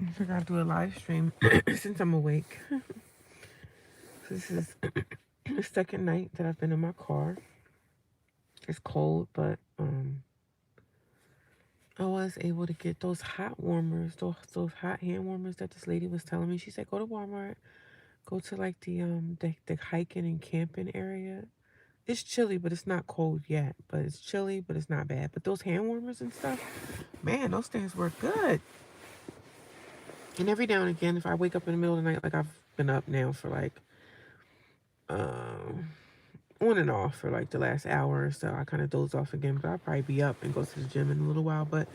I forgot to do a live stream since I'm awake. This is the second night that I've been in my car. It's cold, but I was able to get those hot warmers, those hot hand warmers that this lady was telling me. She said, go to Walmart, go to like the hiking and camping area. It's chilly, but it's not cold yet. But it's chilly, but it's not bad. But those hand warmers and stuff, man, those things work good. And every now and again, if I wake up in the middle of the night, like I've been up now for like um on and off for like the last hour or so, I kind of doze off again. But I'll probably be up and go to the gym in a little while. But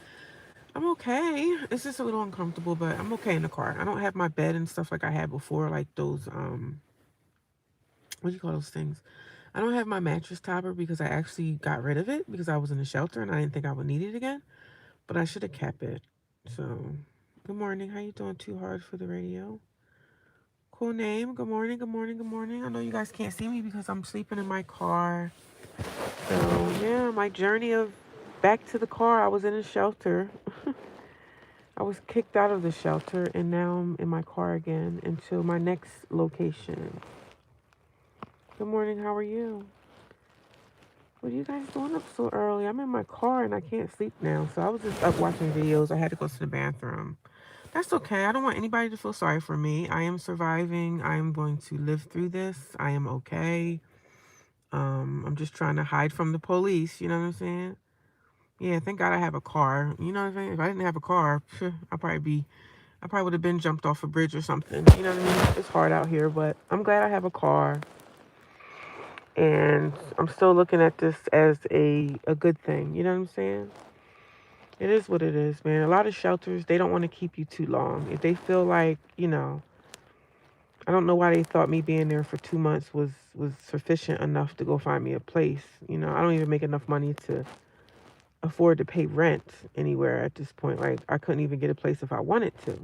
I'm okay. It's just a little uncomfortable, but I'm okay in the car. I don't have my bed and stuff like I had before, like those what do you call those things? I don't have my mattress topper because I actually got rid of it because I was in a shelter and I didn't think I would need it again. But I should have kept it. So, good morning. How you doing? Too hard for the radio. Cool name. Good morning. Good morning. Good morning. I know you guys can't see me because I'm sleeping in my car. So yeah, my journey of back to the car. I was in a shelter. I was kicked out of the shelter, and now I'm in my car again until my next location. Good morning. How are you? What are you guys doing up so early? I'm in my car and I can't sleep now. So I was just up watching videos. I had to go to the bathroom. That's okay. I don't want anybody to feel sorry for me. I am surviving. I am going to live through this. I am okay. I'm just trying to hide from the police. You know what I'm saying? Yeah, thank God I have a car. You know what I'm saying? If I didn't have a car, I probably would have been jumped off a bridge or something. You know what I mean? It's hard out here, but I'm glad I have a car. And I'm still looking at this as a good thing. You know what I'm saying? It is what it is, man. A lot of shelters, they don't want to keep you too long. If they feel like, I don't know why they thought me being there for 2 months was sufficient enough to go find me a place. I don't even make enough money to afford to pay rent anywhere at this point. Like, I couldn't even get a place if I wanted to.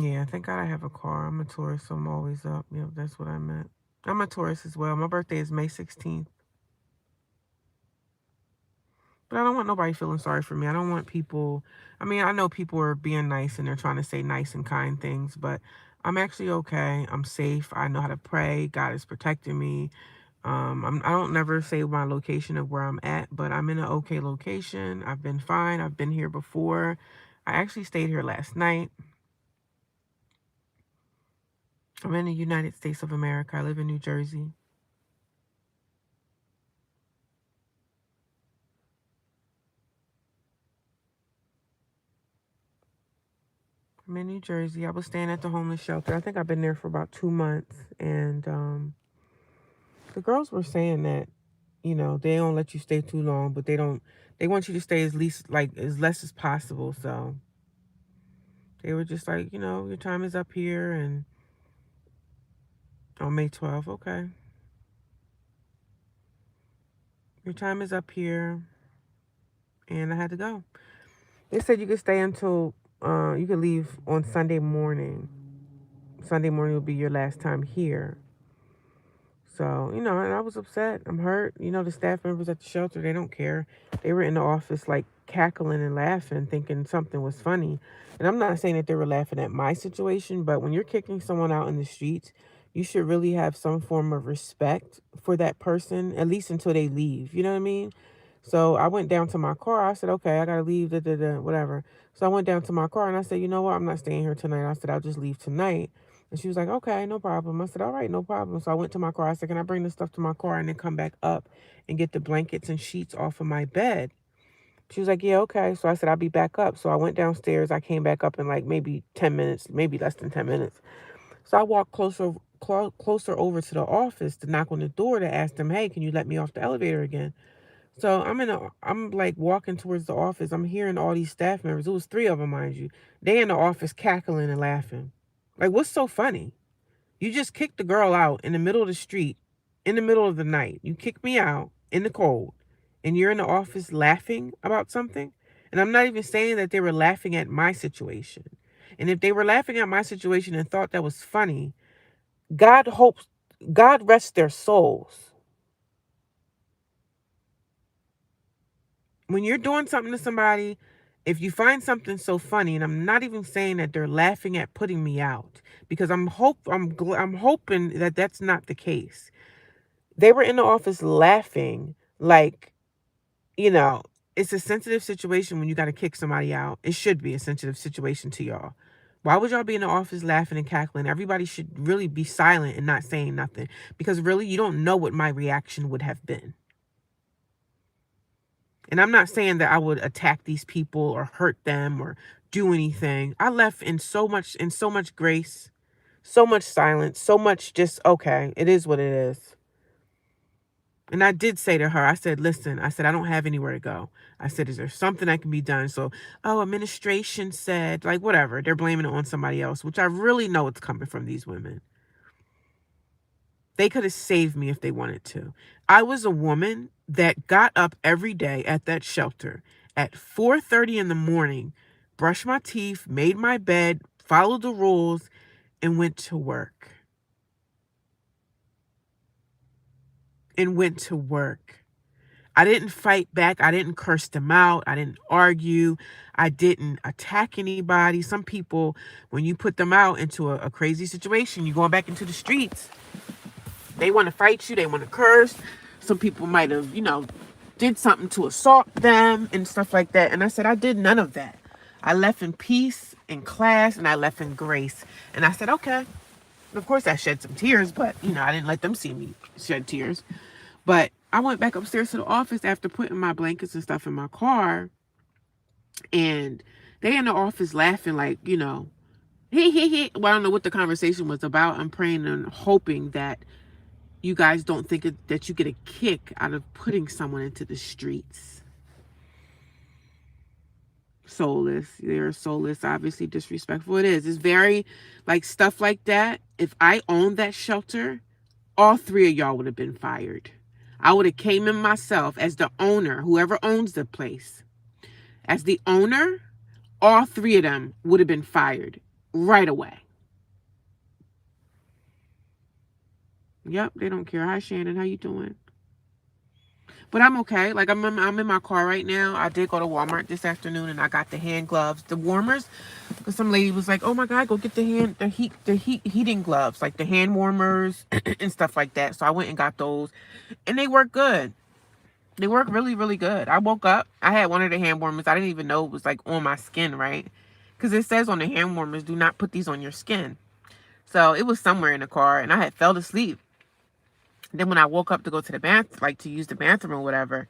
Yeah, thank God I have a car. I'm a tourist, so I'm always up. Yep, that's what I meant. I'm a tourist as well. My birthday is May 16th. But I don't want nobody feeling sorry for me. I don't want people. I mean, I know people are being nice and they're trying to say nice and kind things, but I'm actually okay. I'm safe. I know how to pray. God is protecting me. I don't never say my location of where I'm at, but I'm in an okay location. I've been fine. I've been here before. I actually stayed here last night. I'm in the United States of America. I live in New Jersey. I'm in New Jersey. I was staying at the homeless shelter. I think I've been there for about 2 months. And the girls were saying that, they don't let you stay too long, but they want you to stay as less as possible. So they were just like, your time is up here and on May 12th. Okay. Your time is up here. And I had to go. They said you could stay until, you could leave on Sunday morning. Sunday morning will be your last time here. So, and I was upset. I'm hurt. The staff members at the shelter, they don't care. They were in the office like cackling and laughing, thinking something was funny. And I'm not saying that they were laughing at my situation, but when you're kicking someone out in the streets, you should really have some form of respect for that person, at least until they leave. You know what I mean? So I went down to my car. I said, okay, I got to leave, whatever. So I went down to my car and I said, you know what? I'm not staying here tonight. I said, I'll just leave tonight. And she was like, okay, no problem. I said, all right, no problem. So I went to my car. I said, can I bring the stuff to my car and then come back up and get the blankets and sheets off of my bed? She was like, yeah, okay. So I said, I'll be back up. So I went downstairs. I came back up in like maybe 10 minutes, maybe less than 10 minutes. So I walked closer over to the office to knock on the door to ask them, hey, can you let me off the elevator again? So I'm like walking towards the office. I'm hearing all these staff members. It was 3 of them, mind you. They in the office cackling and laughing. Like, what's so funny? You just kicked the girl out in the middle of the street, in the middle of the night. You kicked me out in the cold, and you're in the office laughing about something. And I'm not even saying that they were laughing at my situation. And if they were laughing at my situation and thought that was funny, God hopes, God rests their souls. When you're doing something to somebody If you find something so funny, and I'm not even saying that they're laughing at putting me out, because I'm hoping that that's not the case. They were in the office laughing like, you know, it's a sensitive situation when you got to kick somebody out. It should be a sensitive situation to y'all. Why would y'all be in the office laughing and cackling? Everybody should really be silent and not saying nothing, because really you don't know what my reaction would have been. And I'm not saying that I would attack these people or hurt them or do anything. I left in so much grace, so much silence, so much just okay, it is what it is. And I did say to her, I said, listen, I said, I don't have anywhere to go. I said, is there something that can be done? So, oh, administration said, like, whatever. They're blaming it on somebody else, which I really know it's coming from these women. They could have saved me if they wanted to. I was a woman that got up every day at that shelter at 4:30 in the morning, brushed my teeth, made my bed, followed the rules, and went to work. I didn't fight back. I didn't curse them out. I didn't argue. I didn't attack anybody. Some people, when you put them out into a crazy situation, you're going back into the streets. They want to fight you. They want to curse. Some people might have, did something to assault them and stuff like that. And I said, I did none of that. I left in peace, in class, and I left in grace. And I said, okay. Of course, I shed some tears, but, I didn't let them see me shed tears. But I went back upstairs to the office after putting my blankets and stuff in my car. And they in the office laughing like, he. Well, I don't know what the conversation was about. I'm praying and hoping that you guys don't think that you get a kick out of putting someone into the streets. Soulless. They're soulless, obviously disrespectful. It is. It's very, like, stuff like that. If I owned that shelter, all three of y'all would have been fired. I would have came in myself as the owner, whoever owns the place. As the owner, all three of them would have been fired right away. Yep, they don't care. Hi, Shannon. How you doing? But I'm okay. Like, I'm in my car right now. I did go to Walmart this afternoon and I got the hand gloves, the warmers. Because some lady was like, oh my God, go get the heating gloves, like the hand warmers and stuff like that. So I went and got those and they work good. They work really, really good. I woke up, I had one of the hand warmers. I didn't even know it was like on my skin, right? Because it says on the hand warmers, do not put these on your skin. So it was somewhere in the car and I had fell asleep. Then when I woke up to go to the bath, like to use the bathroom or whatever,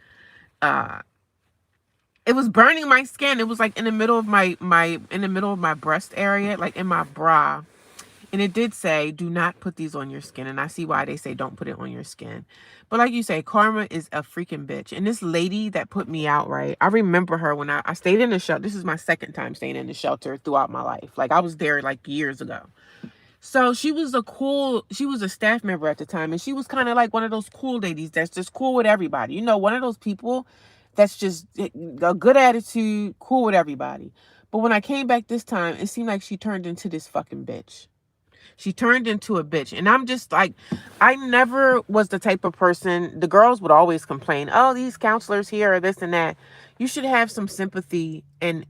it was burning my skin. It was like in the middle of my breast area, like in my bra. And it did say, do not put these on your skin. And I see why they say don't put it on your skin. But like you say, karma is a freaking bitch. And this lady that put me out, right? I remember her when I stayed in the shelter. This is my second time staying in the shelter throughout my life. Like, I was there like years ago. So she was a staff member at the time. And she was kind of like one of those cool ladies that's just cool with everybody. One of those people that's just a good attitude, cool with everybody. But when I came back this time, it seemed like she turned into this fucking bitch. She turned into a bitch. And I'm just like, I never was the type of person, the girls would always complain, oh, these counselors here or this and that. You should have some sympathy and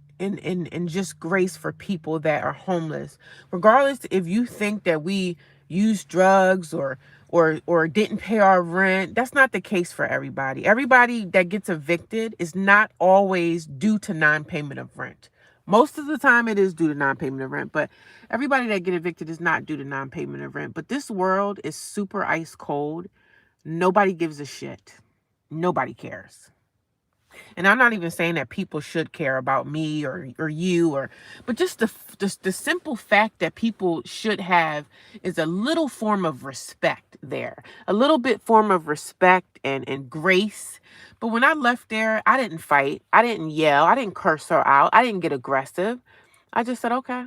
just grace for people that are homeless. Regardless if you think that we use drugs or didn't pay our rent, that's not the case for everybody. Everybody that gets evicted is not always due to non-payment of rent. Most of the time it is due to non-payment of rent, but everybody that get evicted is not due to non-payment of rent. But this world is super ice cold. Nobody gives a shit. Nobody cares. And I'm not even saying that people should care about me or you but just the simple fact that people should have is a little form of respect there. A little bit form of respect and grace. But when I left there, I didn't fight. I didn't yell. I didn't curse her out. I didn't get aggressive. I just said, okay,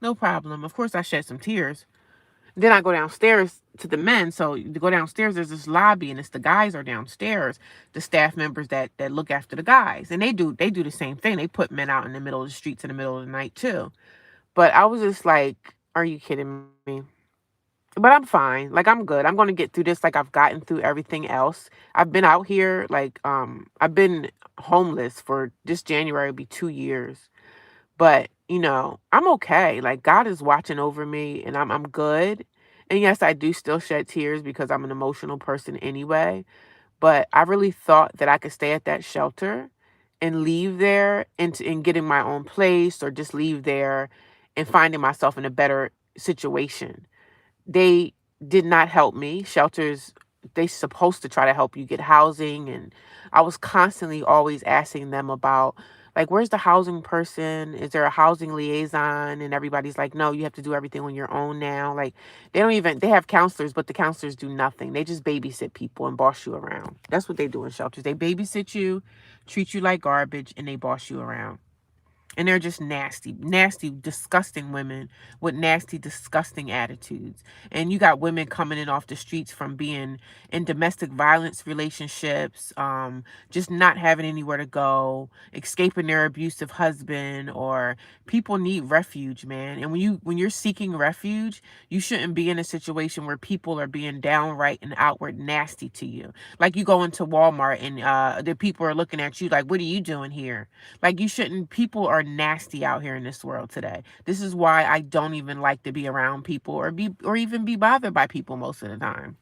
no problem. Of course, I shed some tears. Then I go downstairs to the men. So to go downstairs, there's this lobby, and it's the guys are downstairs, the staff members that look after the guys, and they do the same thing. They put men out in the middle of the streets in the middle of the night too. But I was just like, are you kidding me? But I'm fine. Like, I'm good. I'm going to get through this like I've gotten through everything else. I've been out here, like, I've been homeless for this January will be 2 years. But, I'm okay. Like, God is watching over me, and I'm good. And yes, I do still shed tears because I'm an emotional person anyway. But I really thought that I could stay at that shelter and leave there and getting my own place, or just leave there and finding myself in a better situation. They did not help me. Shelters, they supposed to try to help you get housing, and I was constantly always asking them about, like, where's the housing person? Is there a housing liaison? And everybody's like, no, you have to do everything on your own now. Like, they have counselors, but the counselors do nothing. They just babysit people and boss you around. That's what they do in shelters. They babysit you, treat you like garbage, and they boss you around. And they're just nasty, nasty, disgusting women with nasty, disgusting attitudes. And you got women coming in off the streets from being in domestic violence relationships, just not having anywhere to go, escaping their abusive husband, or people need refuge, man. And when you're seeking refuge, you shouldn't be in a situation where people are being downright and outward nasty to you. Like, you go into Walmart and the people are looking at you like, what are you doing here? Like, you shouldn't. People are nasty out here in this world today. This is why I don't even like to be around people, or even be bothered by people most of the time.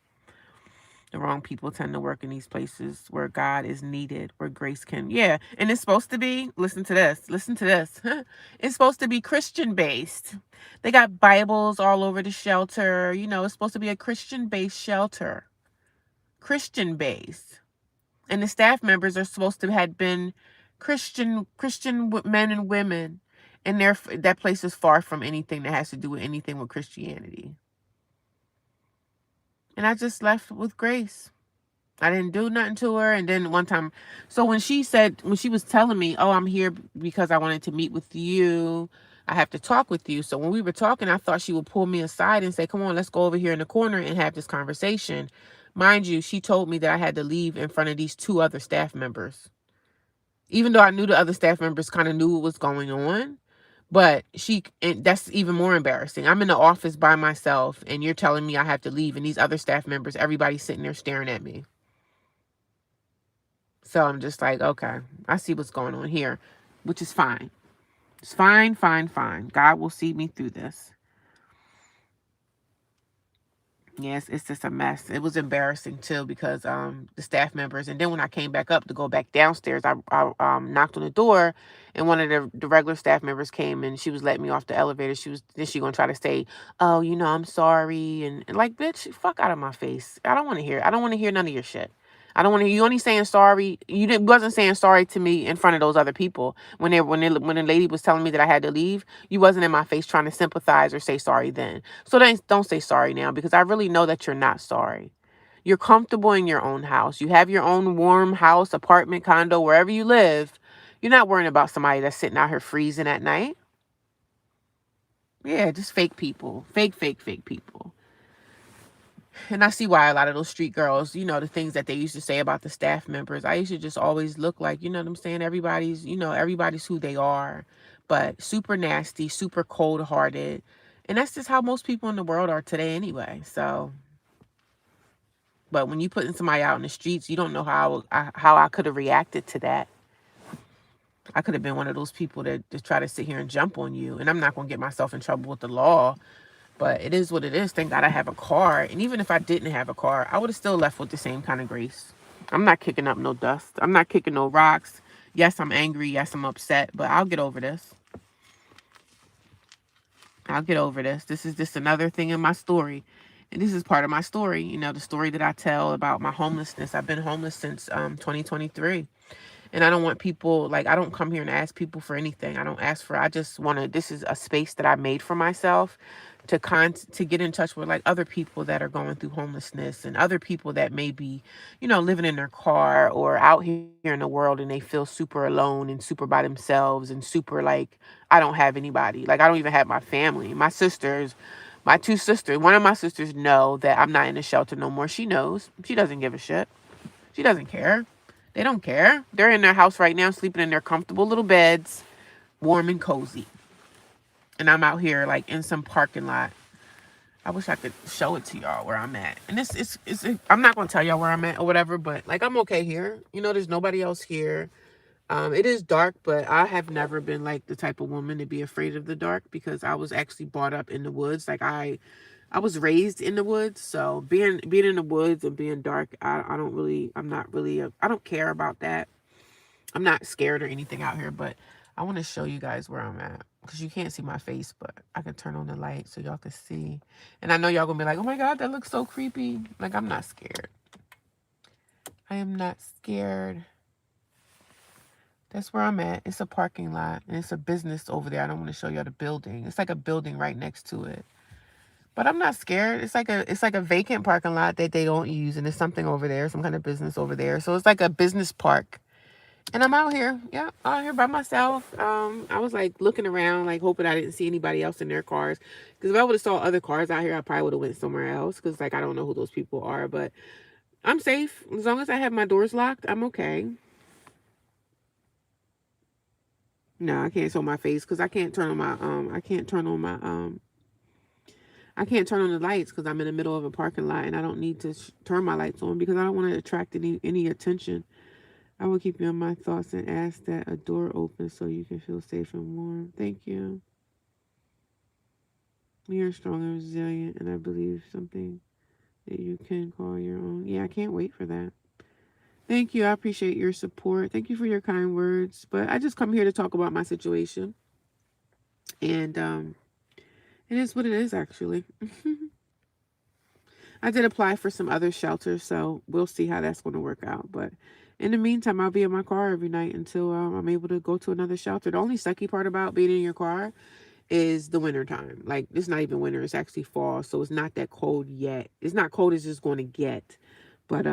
The wrong people tend to work in these places where God is needed, where grace can, yeah. And it's supposed to be, listen to this. It's supposed to be Christian based. They got Bibles all over the shelter. It's supposed to be a Christian based shelter. Christian based. And the staff members are supposed to have been Christian men and women, and that place is far from anything that has to do with anything with Christianity. And I just left with grace. I didn't do nothing to her. And then one time, so when she was telling me, oh, I'm here because I wanted to meet with you, I have to talk with you. So when we were talking, I thought she would pull me aside and say, come on, let's go over here in the corner and have this conversation. Mind you, she told me that I had to leave in front of these two other staff members. Even though I knew the other staff members kind of knew what was going on. But and that's even more embarrassing. I'm in the office by myself, and you're telling me I have to leave, and these other staff members, everybody's sitting there staring at me. So I'm just like, okay, I see what's going on here, which is fine. It's fine, fine, fine. God will see me through this. Yes, it's just a mess. It was embarrassing too, because the staff members, and then when I came back up to go back downstairs, I knocked on the door, and one of the regular staff members came, and she was letting me off the elevator. She gonna try to say, oh, I'm sorry, and like, bitch, fuck out of my face. I don't want to hear none of your shit. I don't want to hear you only saying sorry. Wasn't saying sorry to me in front of those other people when the lady was telling me that I had to leave. You wasn't in my face trying to sympathize or say sorry then. So then don't say sorry now, because I really know that you're not sorry. You're comfortable in your own house. You have your own warm house, apartment, condo, wherever you live. You're not worrying about somebody that's sitting out here freezing at night. Yeah, just fake people. Fake, fake, fake people. And I see why a lot of those street girls, the things that they used to say about the staff members, I used to just always look like, what I'm saying? Everybody's who they are, but super nasty, super cold hearted. And that's just how most people in the world are today anyway. So, but when you putting somebody out in the streets, you don't know how I could have reacted to that. I could have been one of those people that just try to sit here and jump on you. And I'm not going to get myself in trouble with the law. But it is what it is. Thank God I have a car. And even if I didn't have a car, I would have still left with the same kind of grace. I'm not kicking up no dust. I'm not kicking no rocks. Yes, I'm angry. Yes, I'm upset. But I'll get over this. I'll get over this. This is just another thing in my story. And this is part of my story. The story that I tell about my homelessness. I've been homeless since 2023. And I don't want people, like, I don't come here and ask people for anything. I just want to, this is a space that I made for myself to get in touch with, like, other people that are going through homelessness, and other people that may be, living in their car or out here in the world, and they feel super alone and super by themselves and super like, I don't have anybody. Like, I don't even have my family. My two sisters, one of my sisters know that I'm not in the shelter no more. She knows. She doesn't give a shit. She doesn't care. They don't care. They're in their house right now, sleeping in their comfortable little beds, warm and cozy. And I'm out here, like, in some parking lot, I wish I could show it to y'all where I'm at. And I'm not gonna tell y'all where I'm at or whatever, but like I'm okay here. You know, there's nobody else here. It is dark, but I have never been like the type of woman to be afraid of the dark because I was actually brought up in the woods. Like I was raised in the woods, so being in the woods and being dark, I don't really, I'm not really, I don't care about that. I'm not scared or anything out here, but I want to show you guys where I'm at because you can't see my face, but I can turn on the light so y'all can see. And I know y'all gonna be like, oh my God, that looks so creepy. Like, I'm not scared. I am not scared. That's where I'm at. It's a parking lot and it's a business over there. I don't want to show y'all the building. It's like a building right next to it. But I'm not scared. It's like a vacant parking lot that they don't use, and there's something over there, some kind of business over there. So it's like a business park. And I'm out here, yeah, out here by myself. I was like looking around, like hoping I didn't see anybody else in their cars. Because if I would have saw other cars out here, I probably would have went somewhere else. Because like I don't know who those people are, but I'm safe as long as I have my doors locked. I'm okay. No, I can't show my face because I can't turn on my I can't turn on the lights because I'm in the middle of a parking lot and I don't need to turn my lights on because I don't want to attract any attention. I will keep you in my thoughts and ask that a door opens so you can feel safe and warm. Thank you. You're strong and resilient, and I believe something that you can call your own. Yeah, I can't wait for that. Thank you. I appreciate your support. Thank you for your kind words. But I just come here to talk about my situation. And it is what it is, actually. I did apply for some other shelters, so we'll see how that's going to work out. But in the meantime, I'll be in my car every night until I'm able to go to another shelter. The only sucky part about being in your car is the winter time. Like, it's not even winter, it's actually fall, so it's not that cold yet. It's not cold as it's going to get. But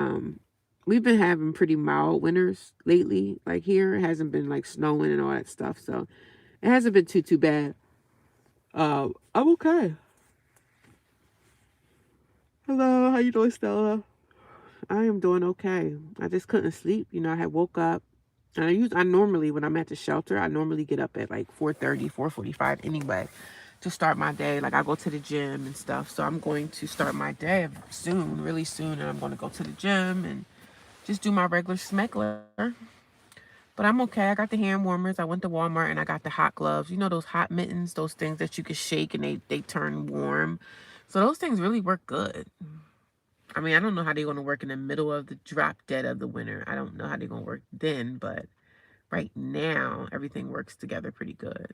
we've been having pretty mild winters lately. Like here, it hasn't been like snowing and all that stuff, so it hasn't been too bad. I'm okay. Hello, how you doing, Stella? I am doing okay. I just couldn't sleep. You know, I had woke up. And I normally, when I'm at the shelter, I normally get up at like 4:30, 4:45 anyway to start my day. Like I go to the gym and stuff. So I'm going to start my day soon, really soon. And I'm going to go to the gym and just do my regular smeckler. But I'm okay. I got the hand warmers. I went to Walmart and I got the hot gloves. You know, those hot mittens, those things that you can shake and they turn warm. So those things really work good. I mean, I don't know how they're going to work in the middle of the drop dead of the winter. I don't know how they're going to work then, but right now, everything works together pretty good.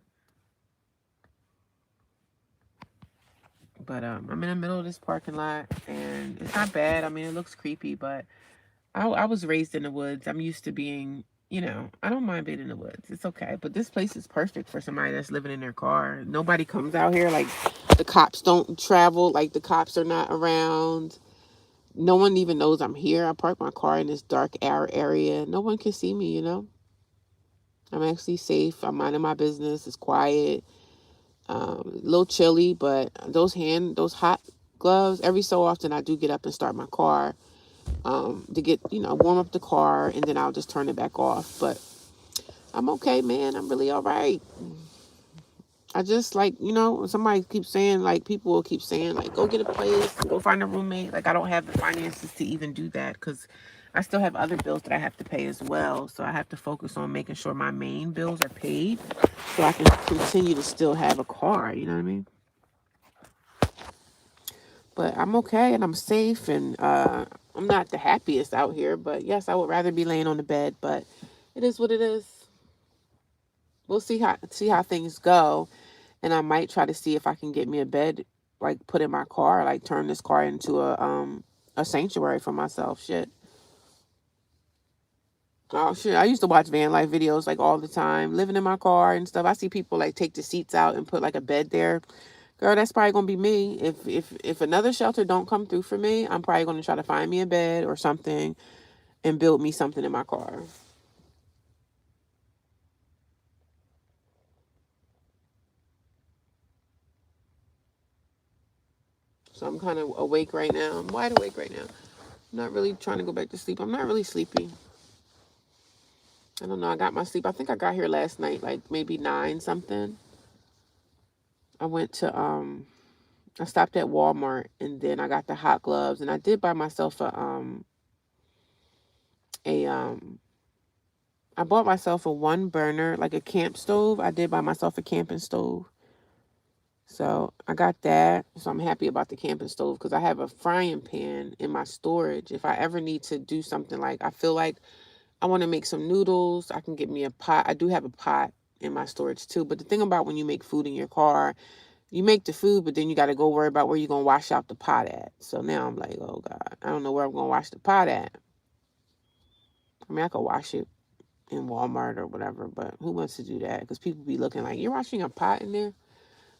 But I'm in the middle of this parking lot, and it's not bad. I mean, it looks creepy, but I was raised in the woods. I'm used to being, you know, I don't mind being in the woods. It's okay. But this place is perfect for somebody that's living in their car. Nobody comes out here. Like, the cops don't travel. Like, the cops are not around. No one even knows I'm here. I parked my car in this dark area. No one can see me, you know. I'm actually safe. I'm minding my business. It's quiet. A little chilly, but those hot gloves, every so often I do get up and start my car to get, you know, warm up the car, and then I'll just turn it back off. But I'm okay, man. I'm really all right. I just, like, you know, somebody keeps saying, like, people will keep saying, like, go get a place, go find a roommate. Like, I don't have the finances to even do that because I still have other bills that I have to pay as well. So I have to focus on making sure my main bills are paid so I can continue to still have a car. You know what I mean? But I'm okay and I'm safe and I'm not the happiest out here. But yes, I would rather be laying on the bed. But it is what it is. We'll see how things go. And I might try to see if I can get me a bed, like put in my car, like turn this car into a sanctuary for myself. Shit. Oh shit. I used to watch van life videos like all the time, living in my car and stuff. I see people like take the seats out and put like a bed there. Girl, that's probably gonna be me. If another shelter don't come through for me, I'm probably gonna try to find me a bed or something and build me something in my car. So I'm kind of awake right now. I'm wide awake right now. I'm not really trying to go back to sleep. I'm not really sleepy. I don't know. I got my sleep. I think I got here last night, like maybe 9 something. I went to I stopped at Walmart and then I got the hot gloves, and I did buy myself a I bought myself a one burner, like a camp stove. I did buy myself a camping stove. So I got that. So I'm happy about the camping stove because I have a frying pan in my storage. If I ever need to do something, like I feel like I want to make some noodles, I can get me a pot. I do have a pot in my storage too. But the thing about when you make food in your car, you make the food, but then you got to go worry about where you're going to wash out the pot at. So now I'm like, oh God, I don't know where I'm going to wash the pot at. I mean, I could wash it in Walmart or whatever, but who wants to do that? Because people be looking like, you're washing a pot in there?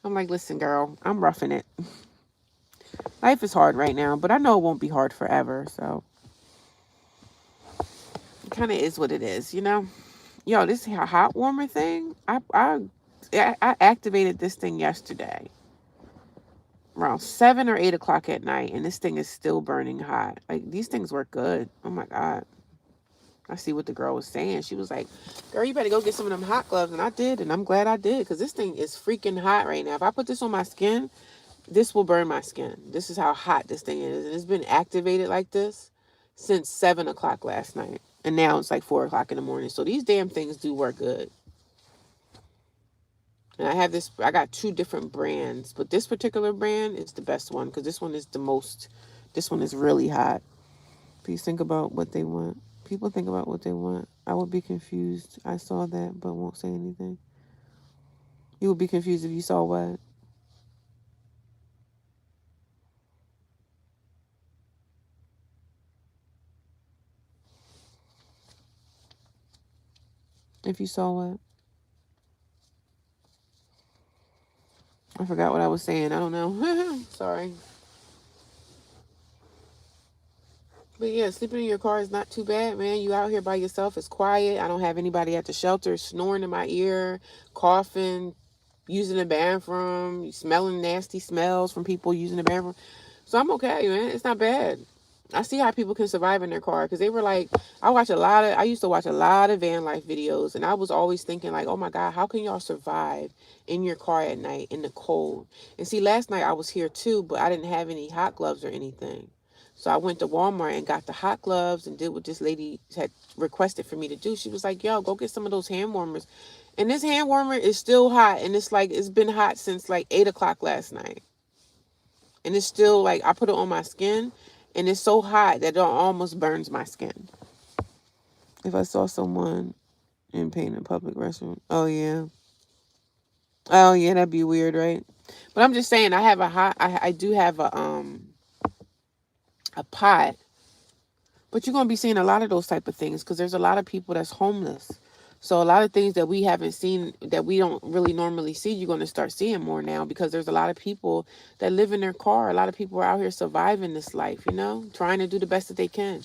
I'm like, listen, girl, I'm roughing it. Life is hard right now, but I know it won't be hard forever. So it kind of is what it is, you know? Yo, this hot warmer thing, I activated this thing yesterday around 7 or 8 o'clock at night, and this thing is still burning hot. Like, these things work good. Oh my God. I see what the girl was saying. She was like, girl, you better go get some of them hot gloves. And I did, and I'm glad I did, because this thing is freaking hot right now. If I put this on my skin, this will burn my skin. This is how hot this thing is. And it's been activated like this since 7 o'clock last night. And now it's like 4 o'clock in the morning. So these damn things do work good. And I got 2 different brands, but this particular brand is the best one because this one is really hot. Please think about what they want. People think about what they want. I would be confused. I saw that, but won't say anything. You would be confused if you saw what? If you saw what? I forgot what I was saying. I don't know. Sorry. But yeah, sleeping in your car is not too bad, man. You out here by yourself. It's quiet. I don't have anybody at the shelter snoring in my ear, coughing, using the bathroom, smelling nasty smells from people using the bathroom. So I'm okay, man. It's not bad. I see how people can survive in their car because they were like, I used to watch a lot of van life videos, and I was always thinking like, oh my God, how can y'all survive in your car at night in the cold? And see, last night I was here too, but I didn't have any hot gloves or anything. So I went to Walmart and got the hot gloves and did what this lady had requested for me to do. She was like, yo, go get some of those hand warmers. And this hand warmer is still hot. And it's been hot since like 8 o'clock last night. And it's still like, I put it on my skin and it's so hot that it almost burns my skin. If I saw someone in pain in a public restroom. Oh, yeah. Oh, yeah, that'd be weird, right? But I'm just saying, I do have a pot. But you're going to be seeing a lot of those type of things because there's a lot of people that's homeless. So a lot of things that we haven't seen, that we don't really normally see, you're going to start seeing more now because there's a lot of people that live in their car. A lot of people are out here surviving this life, you know, trying to do the best that they can.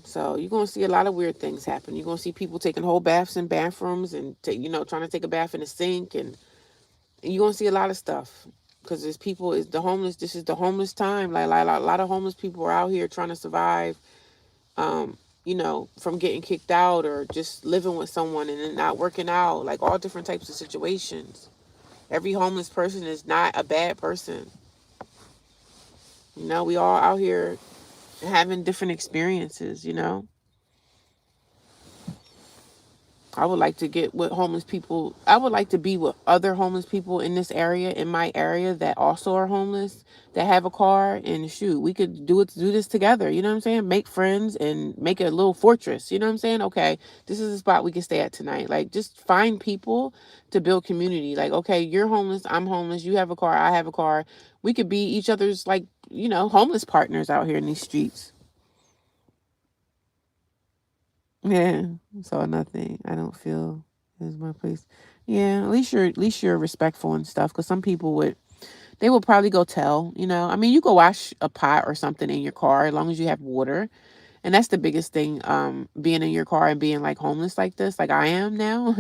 So you're going to see a lot of weird things happen. You're going to see people taking whole baths in bathrooms and, trying to take a bath in the sink. And you're going to see a lot of stuff because this is the homeless time. Like a lot of homeless people are out here trying to survive, from getting kicked out or just living with someone and then not working out, like all different types of situations. Every homeless person is not a bad person. We all out here having different experiences. I would like to get with homeless people. I would like to be with other homeless people in this area, in my area, that also are homeless, that have a car, and shoot, we could do this together. You know what I'm saying? Make friends and make a little fortress. You know what I'm saying? Okay, this is the spot we can stay at tonight. Like, just find people to build community. Like, okay, you're homeless, I'm homeless, you have a car, I have a car. We could be each other's, like, homeless partners out here in these streets. Yeah, so nothing. I don't feel is my place. Yeah, at least you're respectful and stuff. Because some people they will probably go tell. I mean, you go wash a pot or something in your car as long as you have water, and that's the biggest thing. Being in your car and being like homeless like this, like I am now,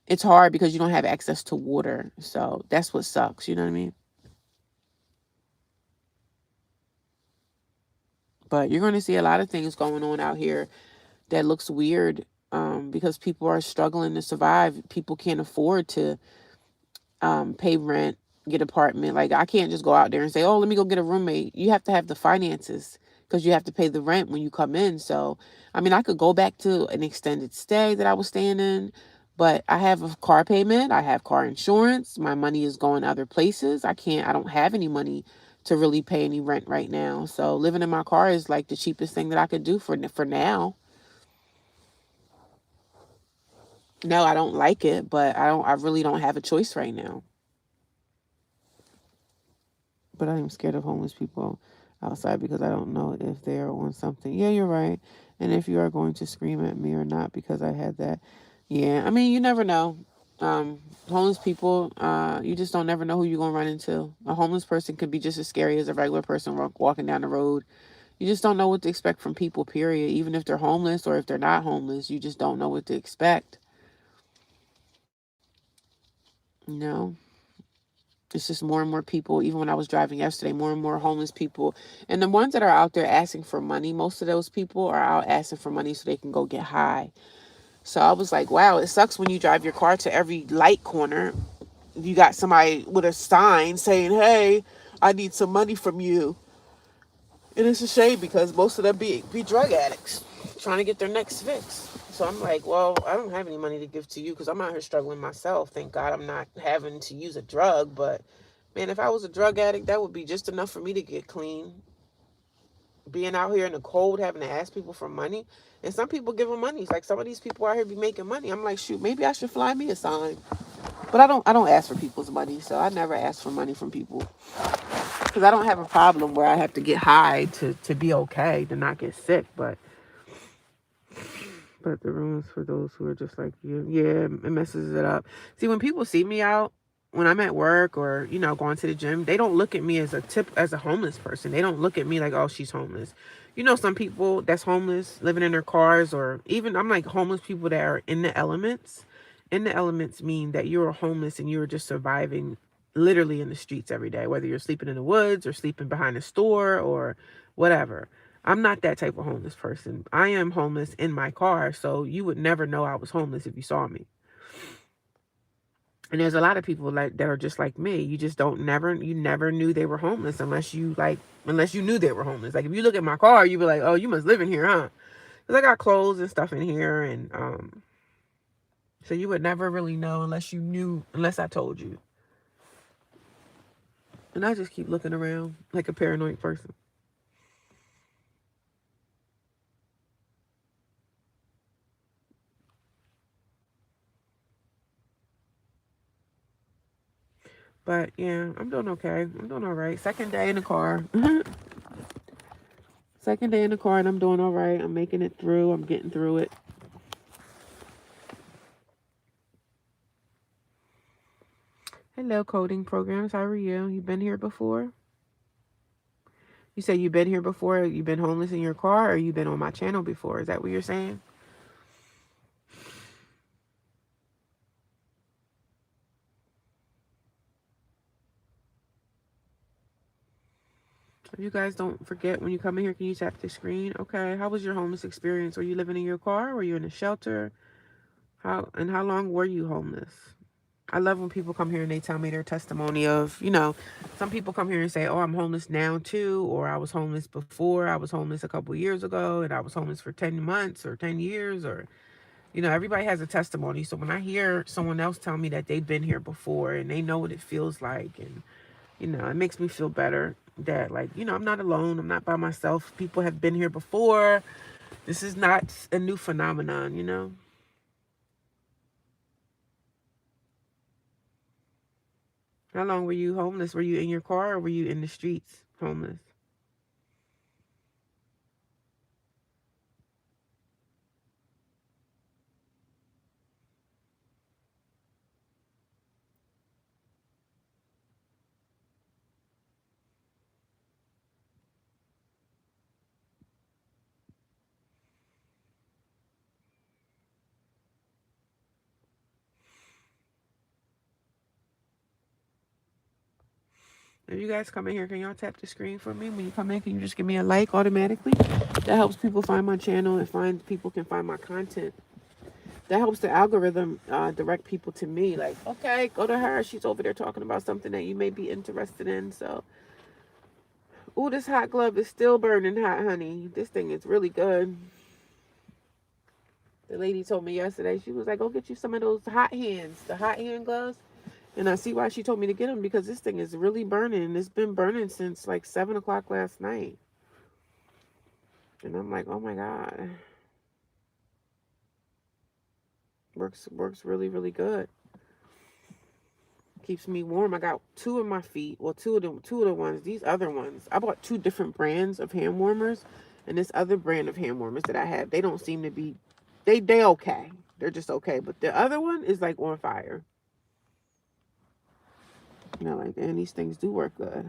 it's hard because you don't have access to water. So that's what sucks. You know what I mean? But you're going to see a lot of things going on out here that looks weird, because people are struggling to survive. People can't afford to pay rent. get apartment. Like, I can't just go out there and say, oh, let me go get a roommate. You have to have the finances because you have to pay the rent when you come in. So, I mean, I could go back to an extended stay that I was staying in, but I have a car payment. I have car insurance. My money is going other places. I don't have any money to really pay any rent right now. So living in my car is like the cheapest thing that I could do for now. No, I don't like it, but I really don't have a choice right now. But I am scared of homeless people outside because I don't know if they're on something. Yeah, you're right. And if you are going to scream at me or not because I had that. Yeah, I mean, you never know. Homeless people, you just don't never know who you're going to run into. A homeless person could be just as scary as a regular person walking down the road. You just don't know what to expect from people, period. Even if they're homeless or if they're not homeless, you just don't know what to expect. You know? It's just more and more people. Even when I was driving yesterday, more and more homeless people. And the ones that are out there asking for money, most of those people are out asking for money so they can go get high. So I was like, wow, it sucks when you drive your car to every light corner. You got somebody with a sign saying, hey, I need some money from you. And it's a shame because most of them be drug addicts trying to get their next fix. So I'm like, well, I don't have any money to give to you because I'm out here struggling myself. Thank God I'm not having to use a drug. But man, if I was a drug addict, that would be just enough for me to get clean. Being out here in the cold, having to ask people for money. And some people give them money. It's like some of these people out here be making money. I'm like, shoot, maybe I should fly me a sign. But I don't ask for people's money. So I never ask for money from people. Because I don't have a problem where I have to get high to be okay, to not get sick. But the room is for those who are just like you. Yeah, it messes it up. See, when people see me out, when I'm at work or, going to the gym, they don't look at me as a homeless person. They don't look at me like, oh, she's homeless. Some people that's homeless, living in their cars, or even I'm like homeless people that are in the elements. In the elements mean that you're homeless and you're just surviving literally in the streets every day, whether you're sleeping in the woods or sleeping behind a store or whatever. I'm not that type of homeless person. I am homeless in my car, so you would never know I was homeless if you saw me. And there's a lot of people like that are just like me. You just you never knew they were homeless unless you knew they were homeless. Like if you look at my car, you'd be like, oh, you must live in here, huh? Because I got clothes and stuff in here, and so you would never really know unless I told you. And I just keep looking around like a paranoid person. But yeah, I'm doing okay. I'm doing all right. Second day in the car. Second day in the car, and I'm doing all right. I'm making it through. I'm getting through it. Hello, coding programs. How are you? You been here before? You say you've been here before? You've been homeless in your car, or you've been on my channel before? Is that what you're saying? If you guys don't forget when you come in here, can you tap the screen? Okay. How was your homeless experience? Were you living in your car? Were you in a shelter? How long were you homeless? I love when people come here and they tell me their testimony of, some people come here and say, oh, I'm homeless now too, or I was homeless before, I was homeless a couple years ago, and I was homeless for 10 months or 10 years, or, everybody has a testimony. So when I hear someone else tell me that they've been here before and they know what it feels like, and, it makes me feel better that, like, I'm not alone, I'm not by myself. People have been here before. This is not a new phenomenon. How long were you homeless? Were you in your car or were you in the streets homeless? If you guys come in here, can y'all tap the screen for me? When you come in, can you just give me a like automatically? That helps people find my channel and people can find my content. That helps the algorithm direct people to me. Like, okay, go to her. She's over there talking about something that you may be interested in. So, ooh, this hot glove is still burning hot, honey. This thing is really good. The lady told me yesterday, she was like, go get you some of those hot hands, the hot hand gloves. And I see why she told me to get them, because this thing is really burning. It's been burning since like 7 o'clock last night. And I'm like, oh my God. Works really, really good. Keeps me warm. I got two in my feet. Well, two of the ones. These other ones, I bought two different brands of hand warmers, and this other brand of hand warmers that I have, they don't seem to be, they okay. They're just okay. But the other one is like on fire. You know, like, and these things do work good.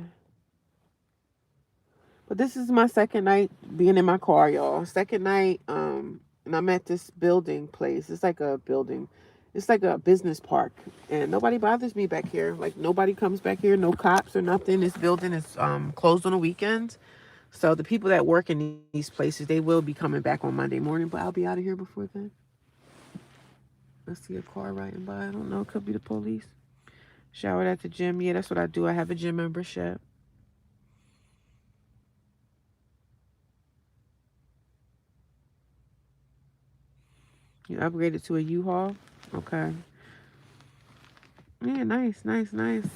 But this is my second night being in my car, y'all. Second night, and I'm at this building place. It's like a building. It's like a business park. And nobody bothers me back here. Like, nobody comes back here, no cops or nothing. This building is closed on the weekends. So the people that work in these places, they will be coming back on Monday morning, but I'll be out of here before then. I see a car riding by. I don't know. It could be the police. Showered at the gym. Yeah, that's what I do. I have a gym membership. You upgraded to a U-Haul? Okay. Yeah, nice, nice, nice.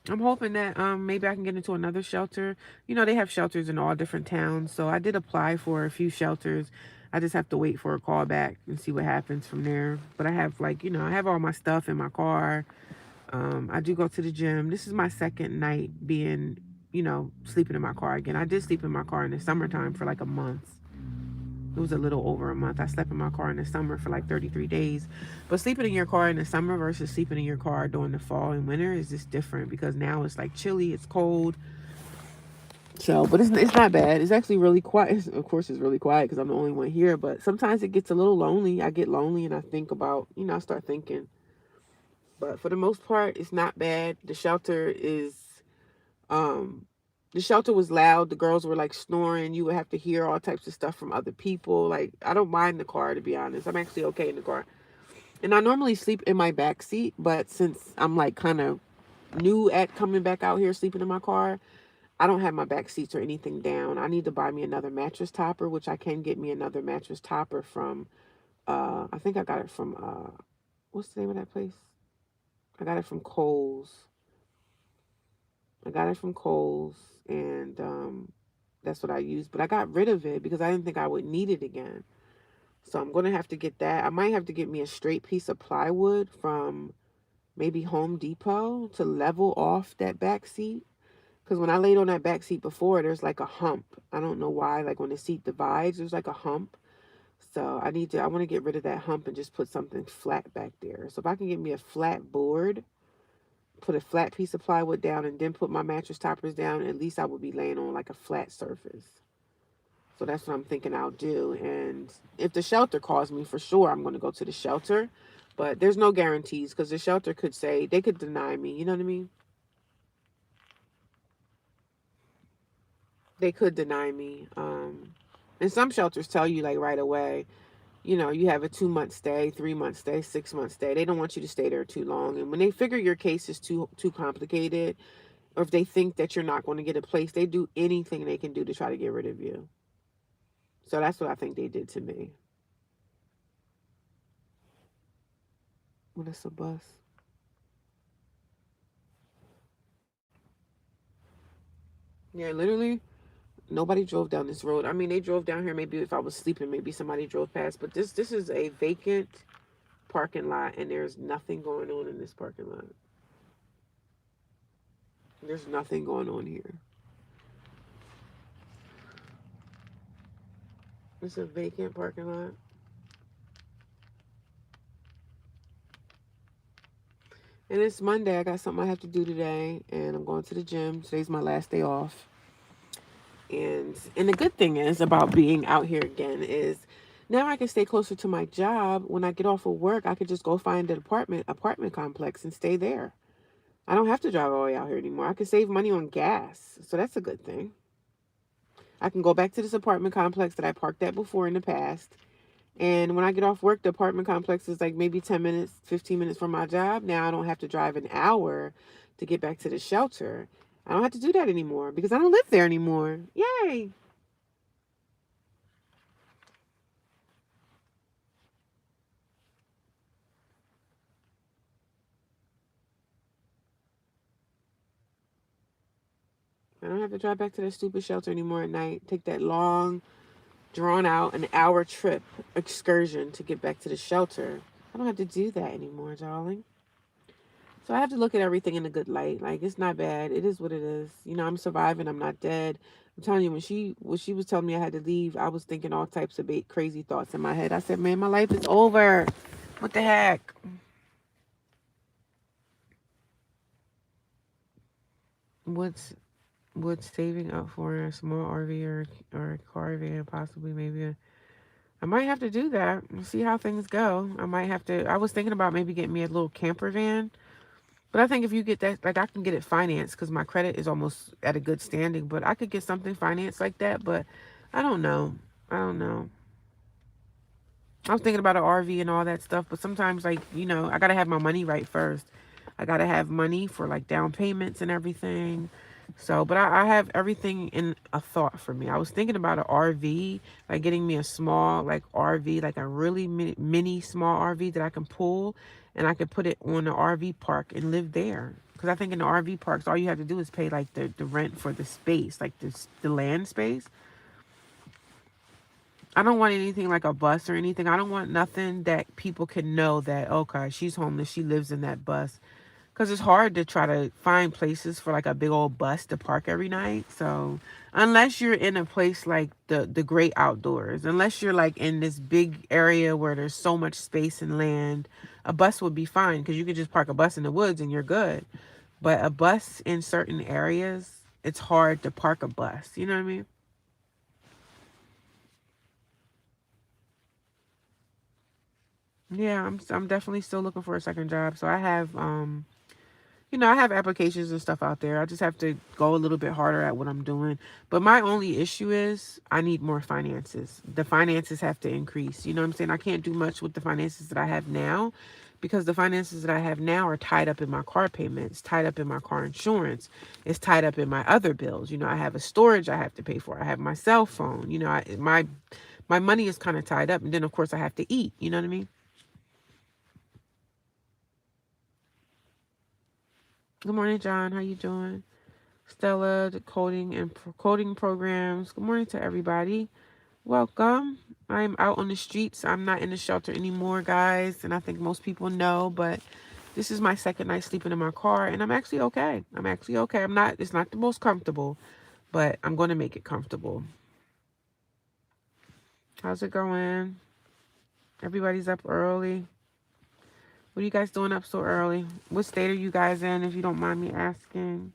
I'm hoping that maybe I can get into another shelter. You know, they have shelters in all different towns. So I did apply for a few shelters. I just have to wait for a call back and see what happens from there. But I have, like, I have all my stuff in my car. I do go to the gym. This is my second night being, sleeping in my car again. I did sleep in my car in the summertime for like a month. It was a little over a month. I slept in my car in the summer for like 33 days. But sleeping in your car in the summer versus sleeping in your car during the fall and winter is just different, because now it's like chilly, it's cold. So, but it's not bad. It's actually really quiet. Of course, it's really quiet because I'm the only one here. But sometimes it gets a little lonely. I get lonely and I think about, I start thinking. But for the most part, it's not bad. Um, the shelter was loud. The girls were like snoring. You would have to hear all types of stuff from other people. Like, I don't mind the car, to be honest. I'm actually okay in the car. And I normally sleep in my back seat, but since I'm like kind of new at coming back out here sleeping in my car, I don't have my back seats or anything down. I need to buy me another mattress topper, which I can get me another mattress topper from I think I got it from what's the name of that place? I got it from Kohl's. I got it from Kohl's, and that's what I used. But I got rid of it because I didn't think I would need it again. So I'm going to have to get that. I might have to get me a straight piece of plywood from maybe Home Depot to level off that back seat. Because when I laid on that back seat before, there's like a hump. I don't know why. Like when the seat divides, there's like a hump. So I want to get rid of that hump and just put something flat back there. So if I can get me a flat board, put a flat piece of plywood down, and then put my mattress toppers down, at least I would be laying on like a flat surface. So that's what I'm thinking I'll do. And if the shelter calls me, for sure I'm going to go to the shelter. But there's no guarantees, because the shelter could say, they could deny me. You know what I mean? They could deny me. And some shelters tell you like right away, you have a 2-month stay, 3-month stay, 6-month stay. They don't want you to stay there too long. And when they figure your case is too complicated, or if they think that you're not going to get a place, they do anything they can do to try to get rid of you. So that's what I think they did to me. Well, that's a bus. Yeah, literally, nobody drove down this road. I mean, they drove down here. Maybe if I was sleeping, maybe somebody drove past. But this is a vacant parking lot, and there's nothing going on in this parking lot. There's nothing going on here. It's a vacant parking lot. And it's Monday. I got something I have to do today, and I'm going to the gym. Today's my last day off. And the good thing is about being out here again is now I can stay closer to my job. When I get off of work, I could just go find an apartment complex and stay there. I don't have to drive all the way out here anymore. I can save money on gas. So that's a good thing. I can go back to this apartment complex that I parked at before in the past, And when I get off work, the apartment complex is like maybe 10 minutes, 15 minutes from my job. Now I don't have to drive an hour to get back to the shelter. I don't have to do that anymore because I don't live there anymore. Yay. I don't have to drive back to that stupid shelter anymore at night. Take that long, drawn out, an hour trip excursion to get back to the shelter. I don't have to do that anymore, darling. So I have to look at everything in a good light. Like, it's not bad. It is what it is. You know, I'm surviving. I'm not dead. I'm telling you, when she was telling me I had to leave, I was thinking all types of crazy thoughts in my head. I said, man, my life is over. What the heck? What's what's saving up for a small RV or a car van, possibly maybe I might have to do that and see how things go. I might have to. I was thinking about maybe getting me a little camper van. But I think if you get that, like I can get it financed because my credit is almost at a good standing. But I could get something financed like that. But I don't know. I don't know. I was thinking about an RV and all that stuff. But sometimes, like, I got to have my money right first. I got to have money for like down payments and everything. So, but I have everything in a thought for me. I was thinking about an RV, like getting me a small, like RV, like a really mini small RV that I can pull and I could put it on the RV park and live there. Because I think in the RV parks, all you have to do is pay like the rent for the space, like the land space. I don't want anything like a bus or anything. I don't want nothing that people can know that, okay, she's homeless. She lives in that bus. Because it's hard to try to find places for like a big old bus to park every night. So unless you're in a place like the great outdoors, unless you're like in this big area where there's so much space and land, a bus would be fine because you could just park a bus in the woods and you're good. But a bus in certain areas, it's hard to park a bus. You know what I mean? Yeah, I'm definitely still looking for a second job. So I have I have applications and stuff out there. I just have to go a little bit harder at what I'm doing. But my only issue is I need more finances. The finances have to increase. You know what I'm saying? I can't do much with the finances that I have now because the finances that I have now are tied up in my car payments, tied up in my car insurance. It's tied up in my other bills. I have a storage I have to pay for. I have my cell phone. My money is kind of tied up, and then of course I have to eat. You know what I mean? Good morning, John. How you doing? Stella, the coding programs. Good morning to everybody. Welcome. I'm out on the streets. I'm not in the shelter anymore, guys, and I think most people know, but this is my second night sleeping in my car, and I'm actually okay. I'm actually okay. I'm not. It's not the most comfortable, but I'm going to make it comfortable. How's it going? Everybody's up early. What are you guys doing up so early? What state are you guys in, if you don't mind me asking?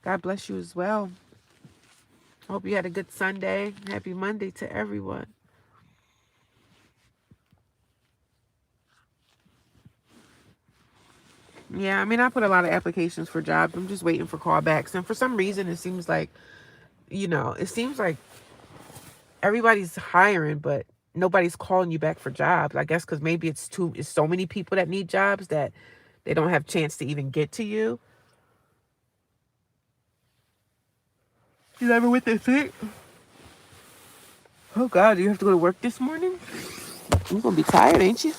God bless you as well. Hope you had a good Sunday. Happy Monday to everyone. Yeah, I mean, I put a lot of applications for jobs. I'm just waiting for callbacks. And for some reason, it seems like, everybody's hiring, but nobody's calling you back for jobs. I guess because maybe it's so many people that need jobs that they don't have a chance to even get to you. You never went to sick? Oh, God, do you have to go to work this morning? You're going to be tired, ain't you?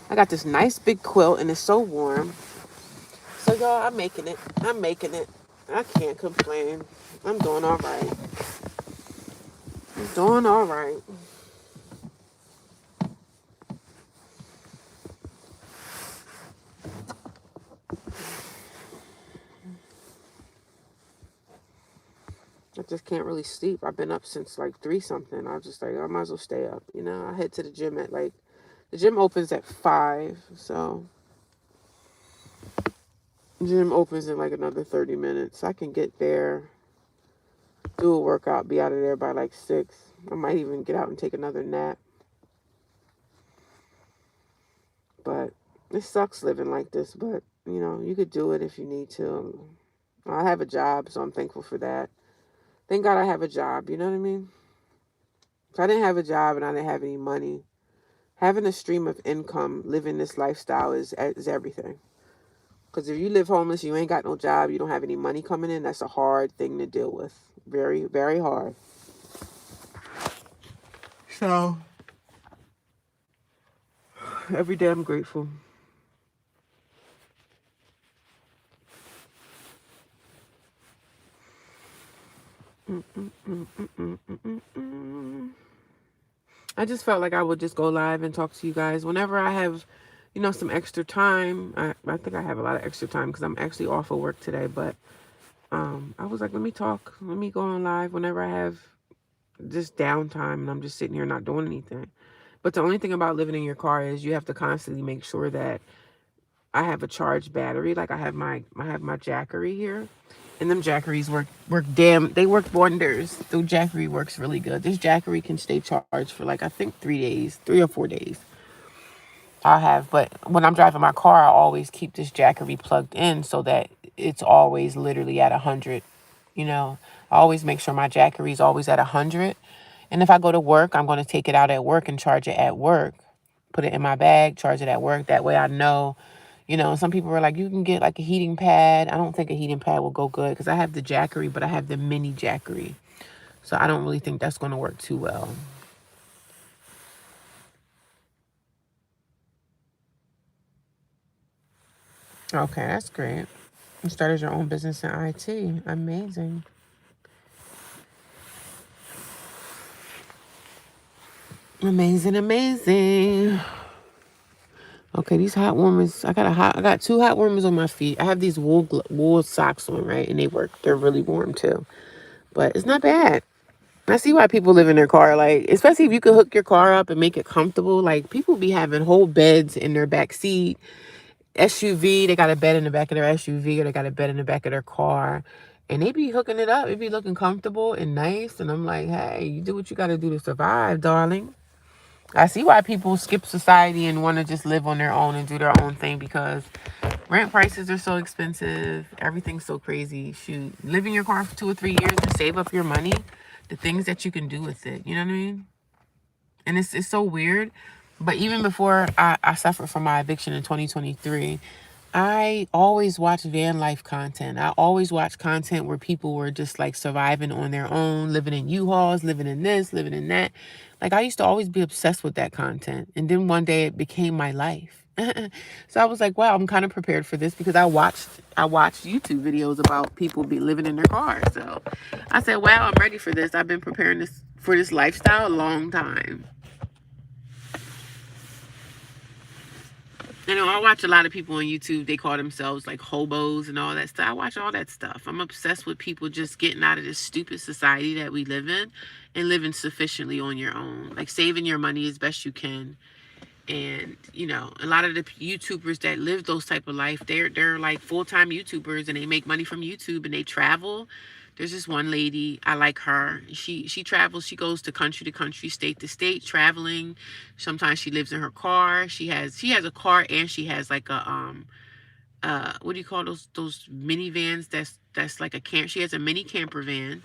I got this nice big quilt and it's so warm. So, y'all, I'm making it. I'm making it. I can't complain. I'm doing all right. I'm doing all right. I just can't really sleep. I've been up since like 3 something. I was just like, I might as well stay up. I head to the gym at like, the gym opens at 5. So, gym opens in like another 30 minutes. I can get there, do a workout, be out of there by like 6. I might even get out and take another nap. But it sucks living like this. But, you could do it if you need to. I have a job, so I'm thankful for that. Thank God I have a job. You know what I mean? So I didn't have a job and I didn't have any money. Having a stream of income, living this lifestyle is everything. Because if you live homeless, you ain't got no job, you don't have any money coming in, that's a hard thing to deal with. Very, very hard. So every day I'm grateful. I just felt like I would just go live and talk to you guys whenever I have, some extra time. I think I have a lot of extra time because I'm actually off of work today. But I was like, let me talk. Let me go on live whenever I have just downtime and I'm just sitting here not doing anything. But the only thing about living in your car is you have to constantly make sure that I have a charged battery. Like I have my Jackery here. And them Jackeries they work wonders. The Jackery works really good. This Jackery can stay charged for like, I think 3 days, 3 or 4 days. But when I'm driving my car, I always keep this Jackery plugged in so that it's always literally at 100. I always make sure my Jackery is always at 100. And if I go to work, I'm going to take it out at work and charge it at work. Put it in my bag, charge it at work. That way I know, some people were like, you can get like a heating pad. I don't think a heating pad will go good because I have the Jackery, but I have the mini Jackery. So I don't really think that's going to work too well. Okay, that's great. You started your own business in IT. Amazing. Amazing, amazing. Okay, these hot warmers. I got two hot warmers on my feet. I have these wool socks on, right? And they work. They're really warm too. But it's not bad. I see why people live in their car. Like, especially if you could hook your car up and make it comfortable. Like, people be having whole beds in their back seat. SUV, they got a bed in the back of their SUV, or they got a bed in the back of their car. And they be hooking it up. It be looking comfortable and nice. And I'm like, hey, you do what you got to do to survive, darling. I see why people skip society and want to just live on their own and do their own thing, because rent prices are so expensive. Everything's so crazy. Shoot, live in your car for 2 or 3 years and save up your money. The things that you can do with it. You know what I mean? And it's so weird. But even before I suffered from my eviction in 2023, I always watch van life content. I always watch content where people were just like surviving on their own, living in U-Hauls, living in this, living in that. Like, I used to always be obsessed with that content. And then one day it became my life. So I was like, wow, I'm kind of prepared for this because I watched YouTube videos about people be living in their cars. So I said, wow, I'm ready for this. I've been preparing this for this lifestyle a long time. I watch a lot of people on YouTube. They call themselves like hobos and all that stuff. I watch all that stuff. I'm obsessed with people just getting out of this stupid society that we live in and living sufficiently on your own. Like, saving your money as best you can. And, a lot of the YouTubers that live those type of life, they're like full-time YouTubers and they make money from YouTube and they travel. There's this one lady, I like her. She travels, she goes to country, state to state, traveling. Sometimes she lives in her car. She has a car, and she has like a what do you call those minivans that's like a camp. She has a mini camper van,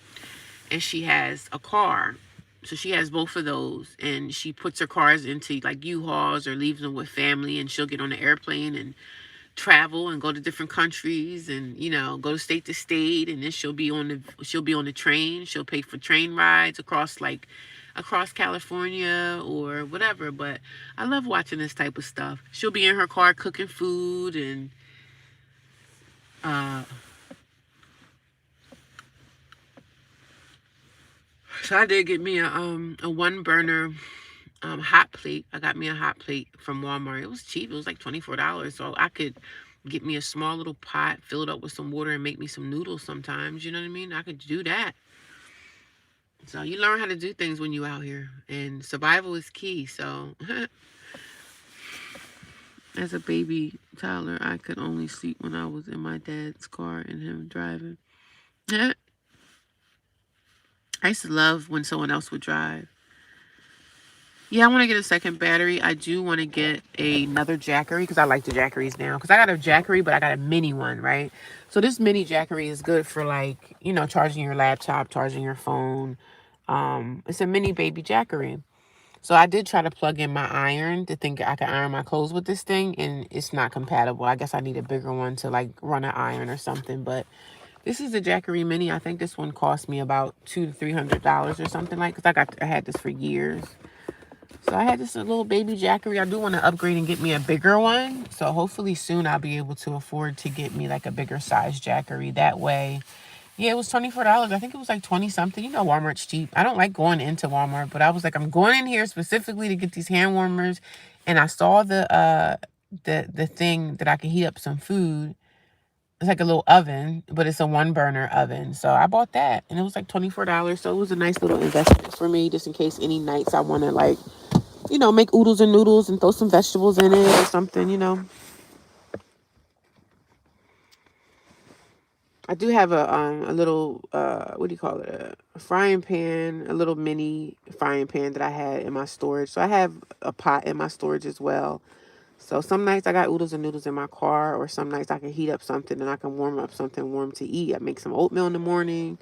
and she has a car. So she has both of those, and she puts her cars into like U-Hauls or leaves them with family, and she'll get on the airplane and travel and go to different countries, and go to state, and then she'll be on the train. She'll pay for train rides across California or whatever. But I love watching this type of stuff. She'll be in her car cooking food, and uh so I did get me a one burner hot plate. I got me a hot plate from Walmart. It was cheap. It was like $24. So I could get me a small little pot, fill it up with some water, and make me some noodles sometimes. You know what I mean? I could do that. So you learn how to do things when you out here. And survival is key. So as a baby toddler, I could only sleep when I was in my dad's car and him driving. I used to love when someone else would drive. Yeah, I want to get a second battery. I do want to get another Jackery because I like the Jackeries now. Because I got a Jackery, but I got a mini one, right? So this mini Jackery is good for, like, charging your laptop, charging your phone. It's a mini baby Jackery. So I did try to plug in my iron to think I could iron my clothes with this thing, and it's not compatible. I guess I need a bigger one to like run an iron or something. But this is the Jackery Mini. I think this one cost me about $200 to $300 or something like. Cause I had this for years. So I had this little baby Jackery. I do want to upgrade and get me a bigger one. So hopefully soon I'll be able to afford to get me like a bigger size Jackery. That way, yeah, it was $24. I think it was like 20 something. You know, Walmart's cheap. I don't like going into Walmart, but I was like, I'm going in here specifically to get these hand warmers. And I saw the thing that I can heat up some food. It's like a little oven, but it's a one burner oven. So I bought that and it was like $24. So it was a nice little investment for me, just in case any nights I want to like, make oodles and noodles and throw some vegetables in it or something. I do have a little what do you call it? A frying pan, a little mini frying pan that I had in my storage. So I have a pot in my storage as well. So some nights I got oodles and noodles in my car, or some nights I can heat up something and I can warm up something warm to eat. I make some oatmeal in the morning,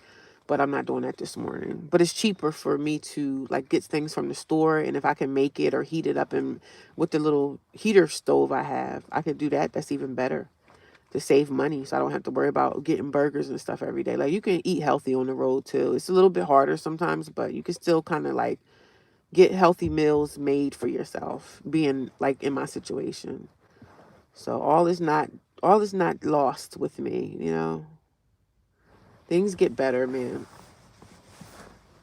but I'm not doing that this morning. But it's cheaper for me to like get things from the store, and if I can make it or heat it up and with the little heater stove I have, I could do that. That's even better to save money, so I don't have to worry about getting burgers and stuff every day. Like, you can eat healthy on the road too. It's a little bit harder sometimes, but you can still kind of like get healthy meals made for yourself, being like in my situation. So all is not lost with me. Things get better, man.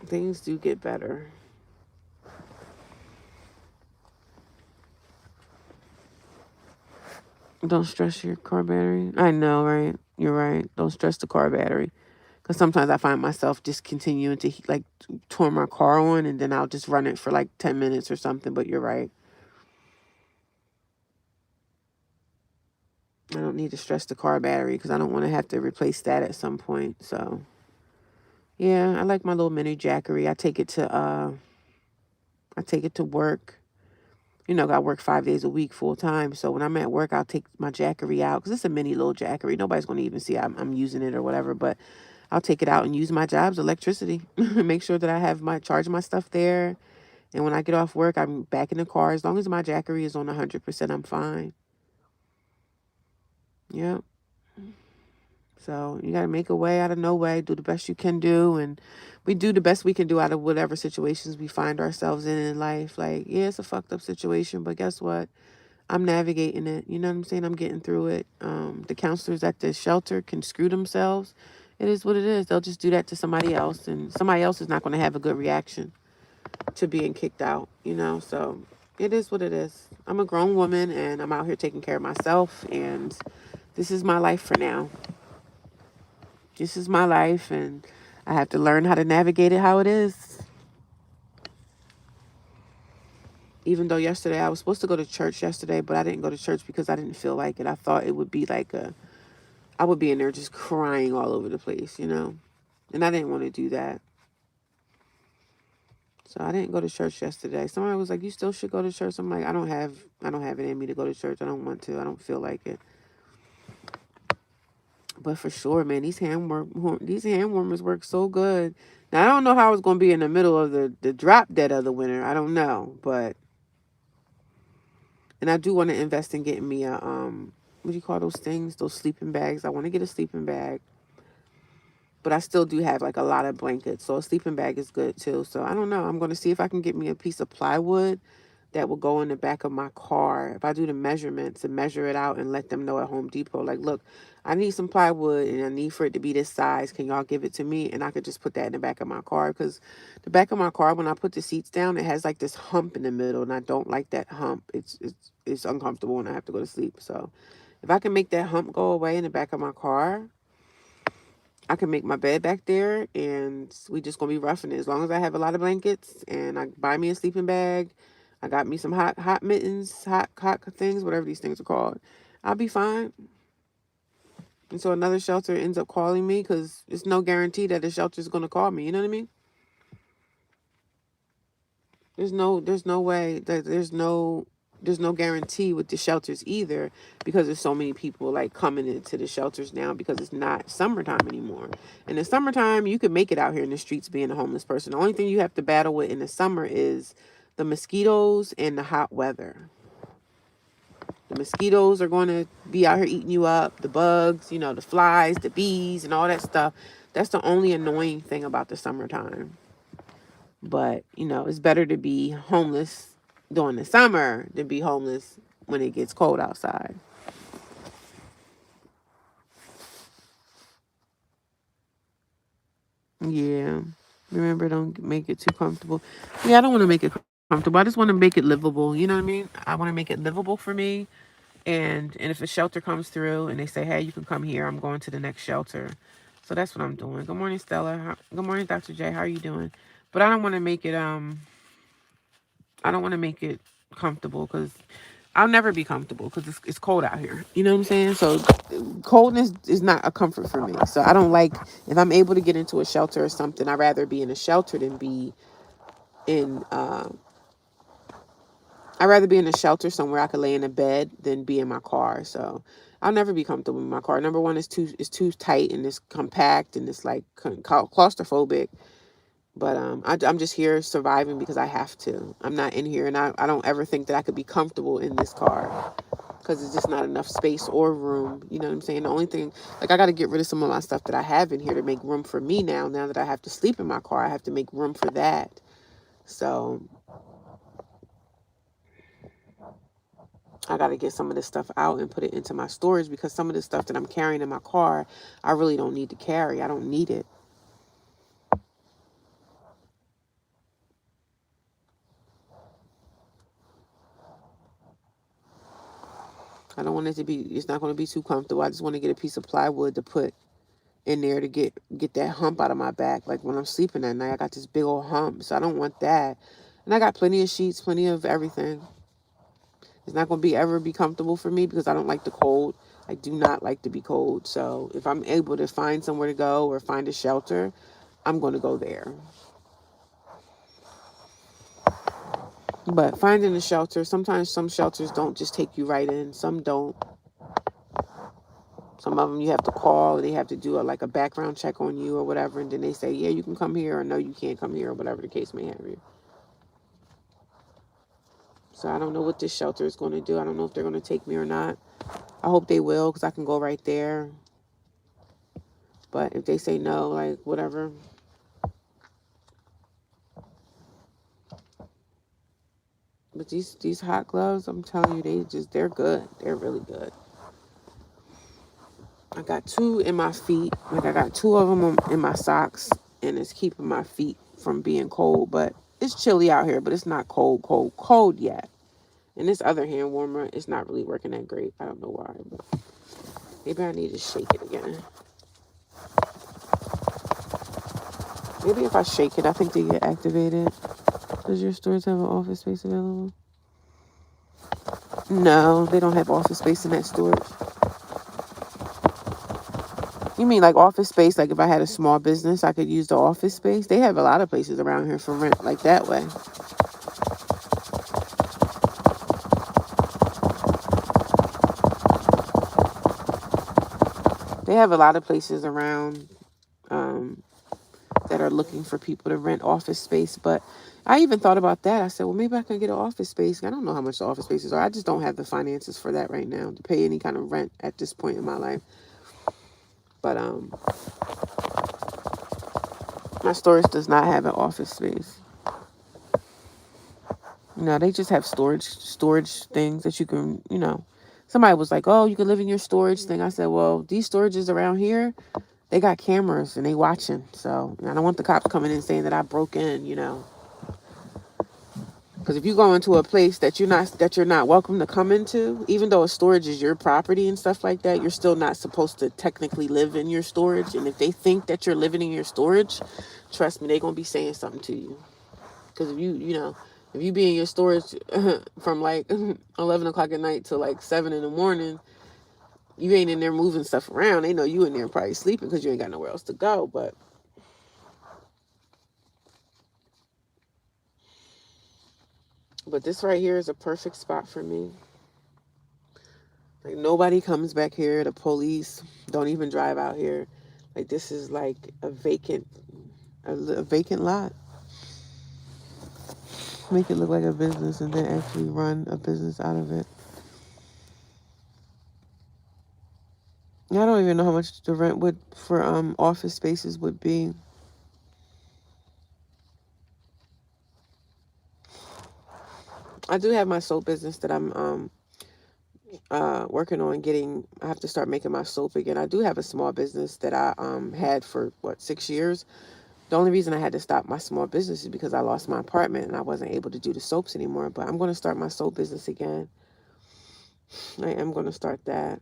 Things do get better. Don't stress your car battery. I know, right? You're right. Don't stress the car battery. Because sometimes I find myself just continuing to like turn my car on, and then I'll just run it for like 10 minutes or something. But you're right. I don't need to stress the car battery because I don't want to have to replace that at some point. So yeah, I like my little mini Jackery. I take it to work. I work 5 days a week full time. So when I'm at work, I'll take my Jackery out because it's a mini little Jackery. Nobody's going to even see I'm using it or whatever. But I'll take it out and use my job's electricity. Make sure that I have charge my stuff there. And when I get off work, I'm back in the car. As long as my Jackery is on 100%, I'm fine. Yeah. So you got to make a way out of no way, do the best you can do. And we do the best we can do out of whatever situations we find ourselves in life. Like, yeah, it's a fucked up situation, but guess what? I'm navigating it. You know what I'm saying? I'm getting through it. The counselors at the shelter can screw themselves. It is what it is. They'll just do that to somebody else, and somebody else is not going to have a good reaction to being kicked out. So it is what it is. I'm a grown woman, and I'm out here taking care of myself, and this is my life for now. This is my life, and I have to learn how to navigate it how it is. Even though yesterday I was supposed to go to church yesterday, but I didn't go to church because I didn't feel like it. I thought it would be like I would be in there just crying all over the place. And I didn't want to do that. So I didn't go to church yesterday. Somebody was like, "You still should go to church." I'm like, I don't have it in me to go to church. I don't want to. I don't feel like it. But for sure, man, these hand warmers work so good. Now I don't know how it's gonna be in the middle of the drop dead of the winter. I don't know, and I do want to invest in getting me a what do you call those things? Those sleeping bags. I want to get a sleeping bag. But I still do have like a lot of blankets. So a sleeping bag is good too. So I don't know. I'm going to see if I can get me a piece of plywood that will go in the back of my car. If I do the measurements and measure it out and let them know at Home Depot, like, look, I need some plywood and I need for it to be this size. Can y'all give it to me? And I could just put that in the back of my car, because the back of my car, when I put the seats down, it has like this hump in the middle, and I don't like that hump. It's uncomfortable when I have to go to sleep. So if I can make that hump go away in the back of my car, I can make my bed back there, and we just gonna be roughing it. As long as I have a lot of blankets and I buy me a sleeping bag, I got me some hot mittens, hot things, whatever these things are called, I'll be fine. And so another shelter ends up calling me, because it's no guarantee that the shelter is gonna call me. You know what I mean? There's no way that there's no there's no guarantee with the shelters either, because there's so many people like coming into the shelters now because it's not summertime anymore. In the summertime, you could make it out here in the streets being a homeless person. The only thing you have to battle with in the summer is the mosquitoes and the hot weather. The mosquitoes are going to be out here eating you up. The bugs, the flies, the bees, and all that stuff. That's the only annoying thing about the summertime. But, it's better to be homeless during the summer than be homeless when it gets cold outside. Yeah. Remember, don't make it too comfortable. Yeah, I don't want to make it comfortable. I just want to make it livable. You know what I mean? I want to make it livable for me. And if a shelter comes through and they say, hey, you can come here, I'm going to the next shelter. So that's what I'm doing. Good morning, Stella. Good morning, Dr. J. How are you doing? But I don't want to make it comfortable, because I'll never be comfortable because it's cold out here. You know what I'm saying? So coldness is not a comfort for me. So I don't like, if I'm able to get into a shelter or something, I'd rather be in a shelter than be in, I'd rather be in a shelter somewhere I could lay in a bed than be in my car. So I'll never be comfortable in my car. Number one, it's too tight and it's compact and it's like claustrophobic. But I'm just here surviving because I have to. I'm not in here, and I don't ever think that I could be comfortable in this car because it's just not enough space or room. You know what I'm saying? The only thing, like, I got to get rid of some of my stuff that I have in here to make room for me now. Now that I have to sleep in my car, I have to make room for that. So I got to get some of this stuff out and put it into my storage, because some of the stuff that I'm carrying in my car, I really don't need to carry. I don't need it. I don't want it to be, it's not going to be too comfortable. I just want to get a piece of plywood to put in there to get that hump out of my back. Like when I'm sleeping at night, I got this big old hump. So I don't want that. And I got plenty of sheets, plenty of everything. It's not going to ever be comfortable for me because I don't like the cold. I do not like to be cold. So if I'm able to find somewhere to go or find a shelter, I'm going to go there. But finding a shelter, sometimes some shelters don't just take you right in. Some don't. Some of them you have to call, or they have to do a background check on you or whatever. And then they say, yeah, you can come here, or no, you can't come here, or whatever the case may have you. So I don't know what this shelter is going to do. I don't know if they're going to take me or not. I hope they will, because I can go right there. But if they say no, like, whatever. But these hot gloves, I'm telling you, they're good. They're really good. I got 2 in my feet. Like, I got 2 of them in my socks, and it's keeping my feet from being cold. But it's chilly out here, but it's not cold yet. And this other hand warmer is not really working that great. I don't know why, but maybe I need to shake it again. Maybe if I shake it, I think they get activated. Does your stores have an office space available? No, they don't have office space in that storage. You mean like office space? Like if I had a small business, I could use the office space? They have a lot of places around here for rent like that way. They have a lot of places around that are looking for people to rent office space. But I even thought about that. I said, well, maybe I can get an office space. I don't know how much the office spaces are. I just don't have the finances for that right now to pay any kind of rent at this point in my life. But my storage does not have an office space. They just have storage things that you can, somebody was like, oh, you can live in your storage thing. I said, well, these storages around here, they got cameras and they watching. So I don't want the cops coming in saying that I broke in, Because if you go into a place that you're not welcome to come into, even though a storage is your property and stuff like that, you're still not supposed to technically live in your storage. And if they think that you're living in your storage, trust me, they're gonna be saying something to you. Because if you be in your storage from like 11 o'clock at night to like 7 in the morning, you ain't in there moving stuff around. They know you in there probably sleeping because you ain't got nowhere else to go. But But this right here is a perfect spot for me. Like, nobody comes back here. The police don't even drive out here. Like, this is like a vacant lot. Make it look like a business and then actually run a business out of it. I don't even know how much the rent would for office spaces would be. I do have my soap business that I'm working on getting. I have to start making my soap again. I do have a small business that I had for 6 years. The only reason I had to stop my small business is because I lost my apartment and I wasn't able to do the soaps anymore. But I'm going to start my soap business again. I am going to start that.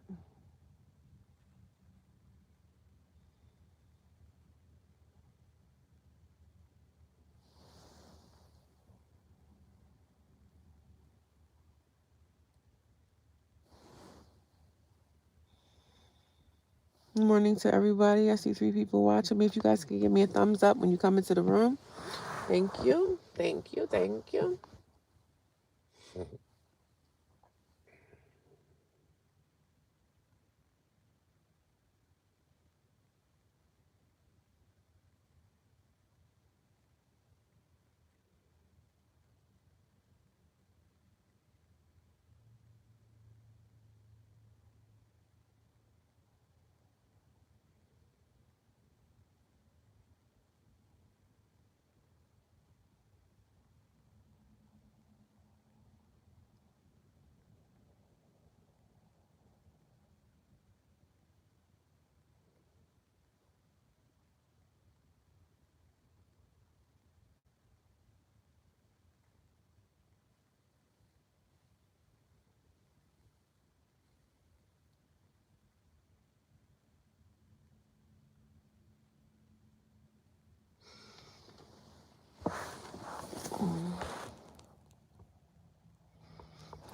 Good morning to everybody. I see 3 people watching me. If you guys could give me a thumbs up when you come into the room. Thank you. Thank you. Thank you.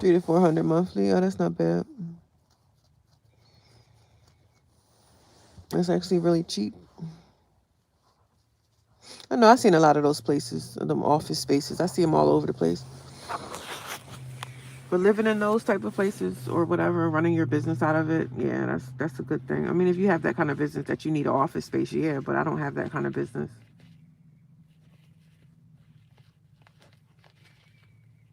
$300 to $400 monthly. Oh, that's not bad. That's actually really cheap. I know I've seen a lot of those places, them office spaces. I see them all over the place. But living in those type of places or whatever, running your business out of it, yeah, that's a good thing. I mean, if you have that kind of business that you need an office space, yeah, but I don't have that kind of business.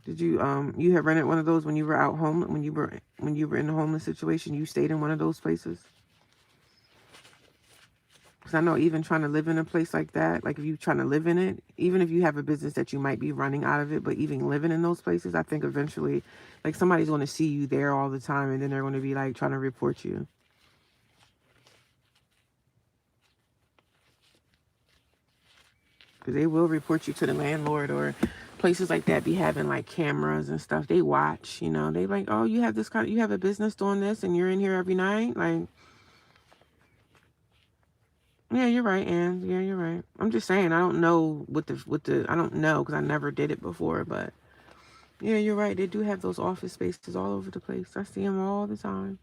Did you have rented one of those when you were out home when you were in a homeless situation? You stayed in one of those places? Because I know even trying to live in a place like that, like if you're trying to live in it, even if you have a business that you might be running out of it, but even living in those places, I think eventually, like somebody's going to see you there all the time, and then they're going to be like trying to report you. Because they will report you to the landlord, or places like that be having like cameras and stuff. They watch, they like, oh, you have you have a business doing this and you're in here every night. Like, yeah, you're right, Ann. Yeah, you're right. I'm just saying, I don't know I don't know because I never did it before, but yeah, you're right. They do have those office spaces all over the place. I see them all the time.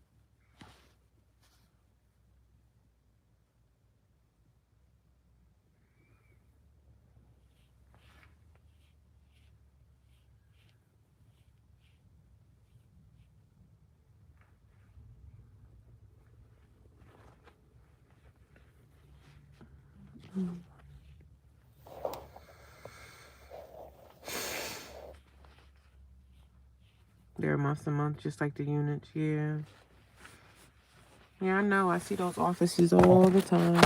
They're month to month, just like the units. Yeah. Yeah, I know. I see those offices all the time.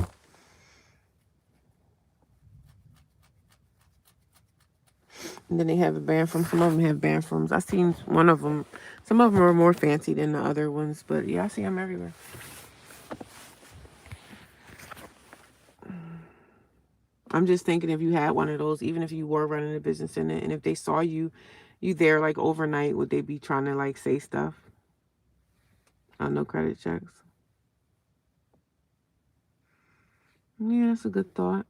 And then they have a bathroom. Some of them have bathrooms. I seen one of them. Some of them are more fancy than the other ones, but yeah, I see them everywhere. I'm just thinking if you had one of those, even if you were running a business in it, and if they saw you there like overnight, would they be trying to like say stuff? No credit checks. Yeah, that's a good thought.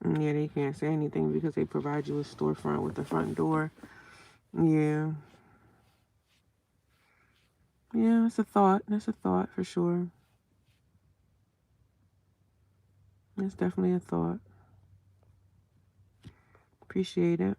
Yeah, they can't say anything because they provide you a storefront with the front door. Yeah. Yeah, that's a thought. That's a thought for sure. That's definitely a thought. Appreciate it.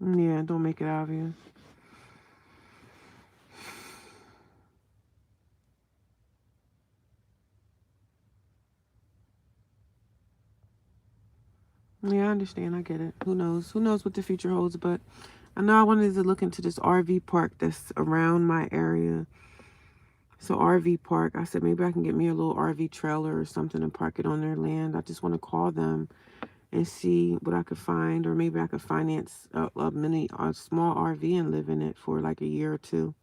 Yeah, don't make it obvious. Yeah, I understand. I get it. Who knows? Who knows what the future holds? But I know I wanted to look into this RV park that's around my area. So RV park. I said maybe I can get me a little RV trailer or something and park it on their land. I just want to call them and see what I could find, or maybe I could finance a small RV and live in it for like a year or two.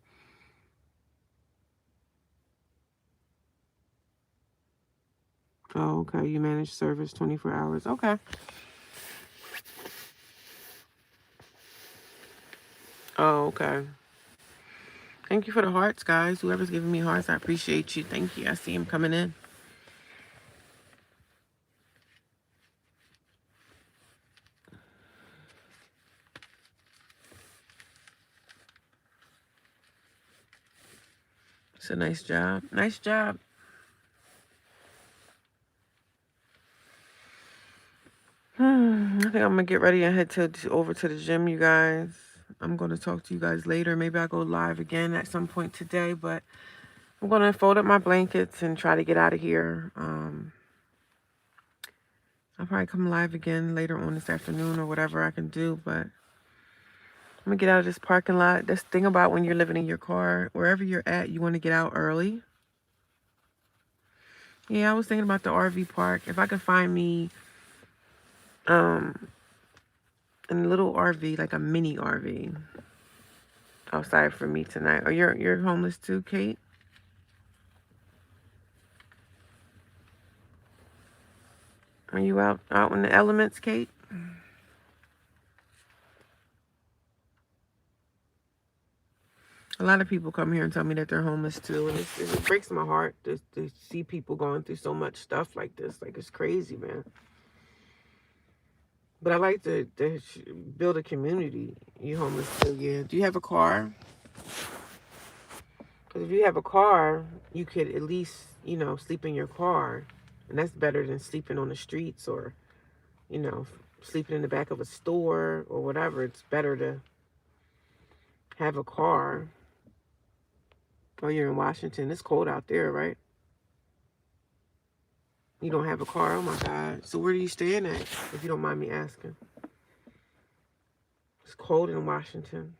Oh, okay. You manage service 24 hours. Okay. Oh, okay. Thank you for the hearts, guys. Whoever's giving me hearts, I appreciate you. Thank you. I see him coming in. It's a nice job. Nice job. I think I'm gonna get ready and head over to the gym, you guys. I'm gonna talk to you guys later. Maybe I'll go live again at some point today, but I'm gonna fold up my blankets and try to get out of here. I'll probably come live again later on this afternoon or whatever I can do, but I'm gonna get out of this parking lot. This thing about when you're living in your car, wherever you're at, you want to get out early. Yeah, I was thinking about the RV park. If I could find me um a little RV, like a mini RV outside for me tonight. Oh, you're homeless too, Kate? Are you out in the elements, Kate? A lot of people come here and tell me that they're homeless too, and it breaks my heart to see people going through so much stuff like this. Like, it's crazy, man. But I like to build a community. You homeless too, yeah. Do you have a car? Because if you have a car, you could at least, sleep in your car. And that's better than sleeping on the streets or, you know, sleeping in the back of a store or whatever. It's better to have a car. Oh, you're in Washington. It's cold out there, right? You don't have a car? Oh, my God. So where are you staying at, if you don't mind me asking? It's cold in Washington.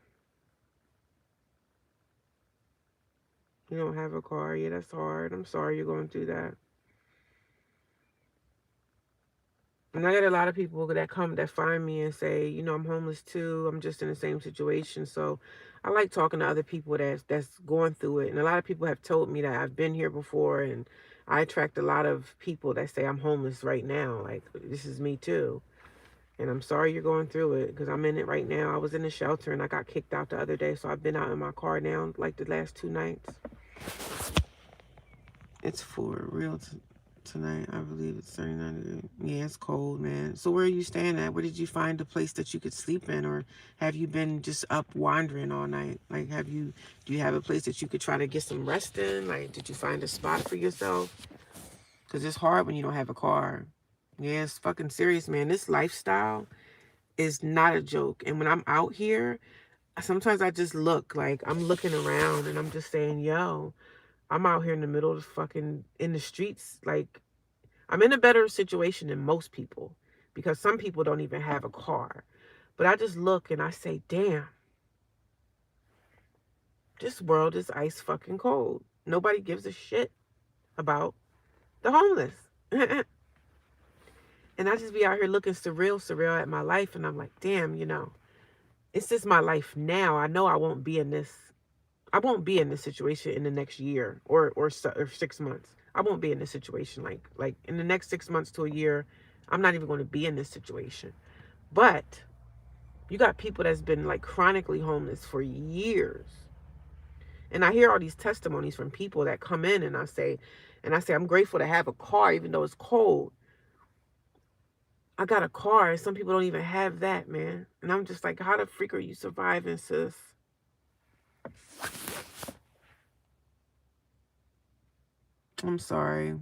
You don't have a car. Yeah, that's hard. I'm sorry you're going through that. And I get a lot of people that find me and say, I'm homeless too. I'm just in the same situation. So I like talking to other people that's going through it. And a lot of people have told me that I've been here before, and I attract a lot of people that say I'm homeless right now. Like, this is me too. And I'm sorry you're going through it, because I'm in it right now. I was in the shelter and I got kicked out the other day. So I've been out in my car now like the last 2 nights. It's for real tonight. I believe it's 39 degrees. Yeah, it's cold, man. So where are you staying at? Where did you find a place that you could sleep in? Or have you been just up wandering all night? Like, do you have a place that you could try to get some rest in? Like, did you find a spot for yourself? Because it's hard when you don't have a car. Yeah, it's fucking serious, man. This lifestyle is not a joke. And when I'm out here, sometimes I just look like I'm looking around and I'm just saying, yo, I'm out here in the middle of the fucking in the streets. Like, I'm in a better situation than most people because some people don't even have a car. But I just look and I say, damn, this world is ice fucking cold. Nobody gives a shit about the homeless. And I just be out here looking surreal at my life. And I'm like, damn, it's just my life now. I know I won't be in this situation in the next year or 6 months. I won't be in this situation like in the next 6 months to a year. I'm not even going to be in this situation. But you got people that's been like chronically homeless for years. And I hear all these testimonies from people that come in and I say I'm grateful to have a car even though it's cold. I got a car and some people don't even have that, man. And I'm just like, how the freak are you surviving, sis? I'm sorry.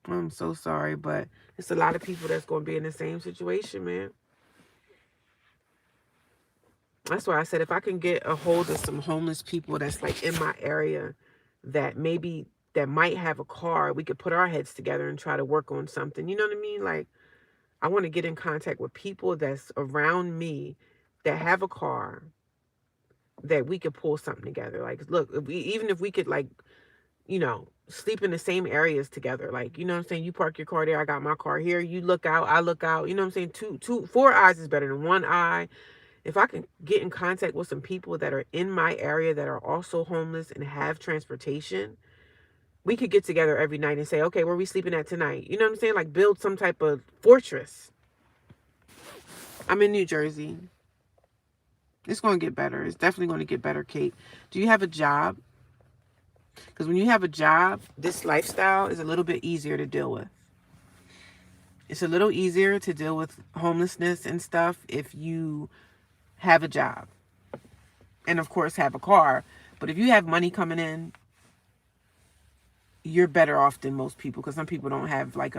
I'm so sorry, but it's a lot of people that's going to be in the same situation, man. That's why I said if I can get a hold of some homeless people that's like in my area that might have a car, we could put our heads together and try to work on something. You know what I mean? Like, I want to get in contact with people that's around me that have a car that we could pull something together. Like, look, even if we could like sleep in the same areas together. Like, you know what I'm saying? You park your car there, I got my car here. You look out, I look out. You know what I'm saying? Four eyes is better than one eye. If I can get in contact with some people that are in my area that are also homeless and have transportation, we could get together every night and say, okay, where are we sleeping at tonight? You know what I'm saying? Like, build some type of fortress. I'm in New Jersey. It's going to get better. It's definitely going to get better, Kate. Do you have a job? Because when you have a job, this lifestyle is a little bit easier to deal with. It's a little easier to deal with homelessness and stuff if you have a job. And of course have a car. But if you have money coming in, you're better off than most people because some people don't have like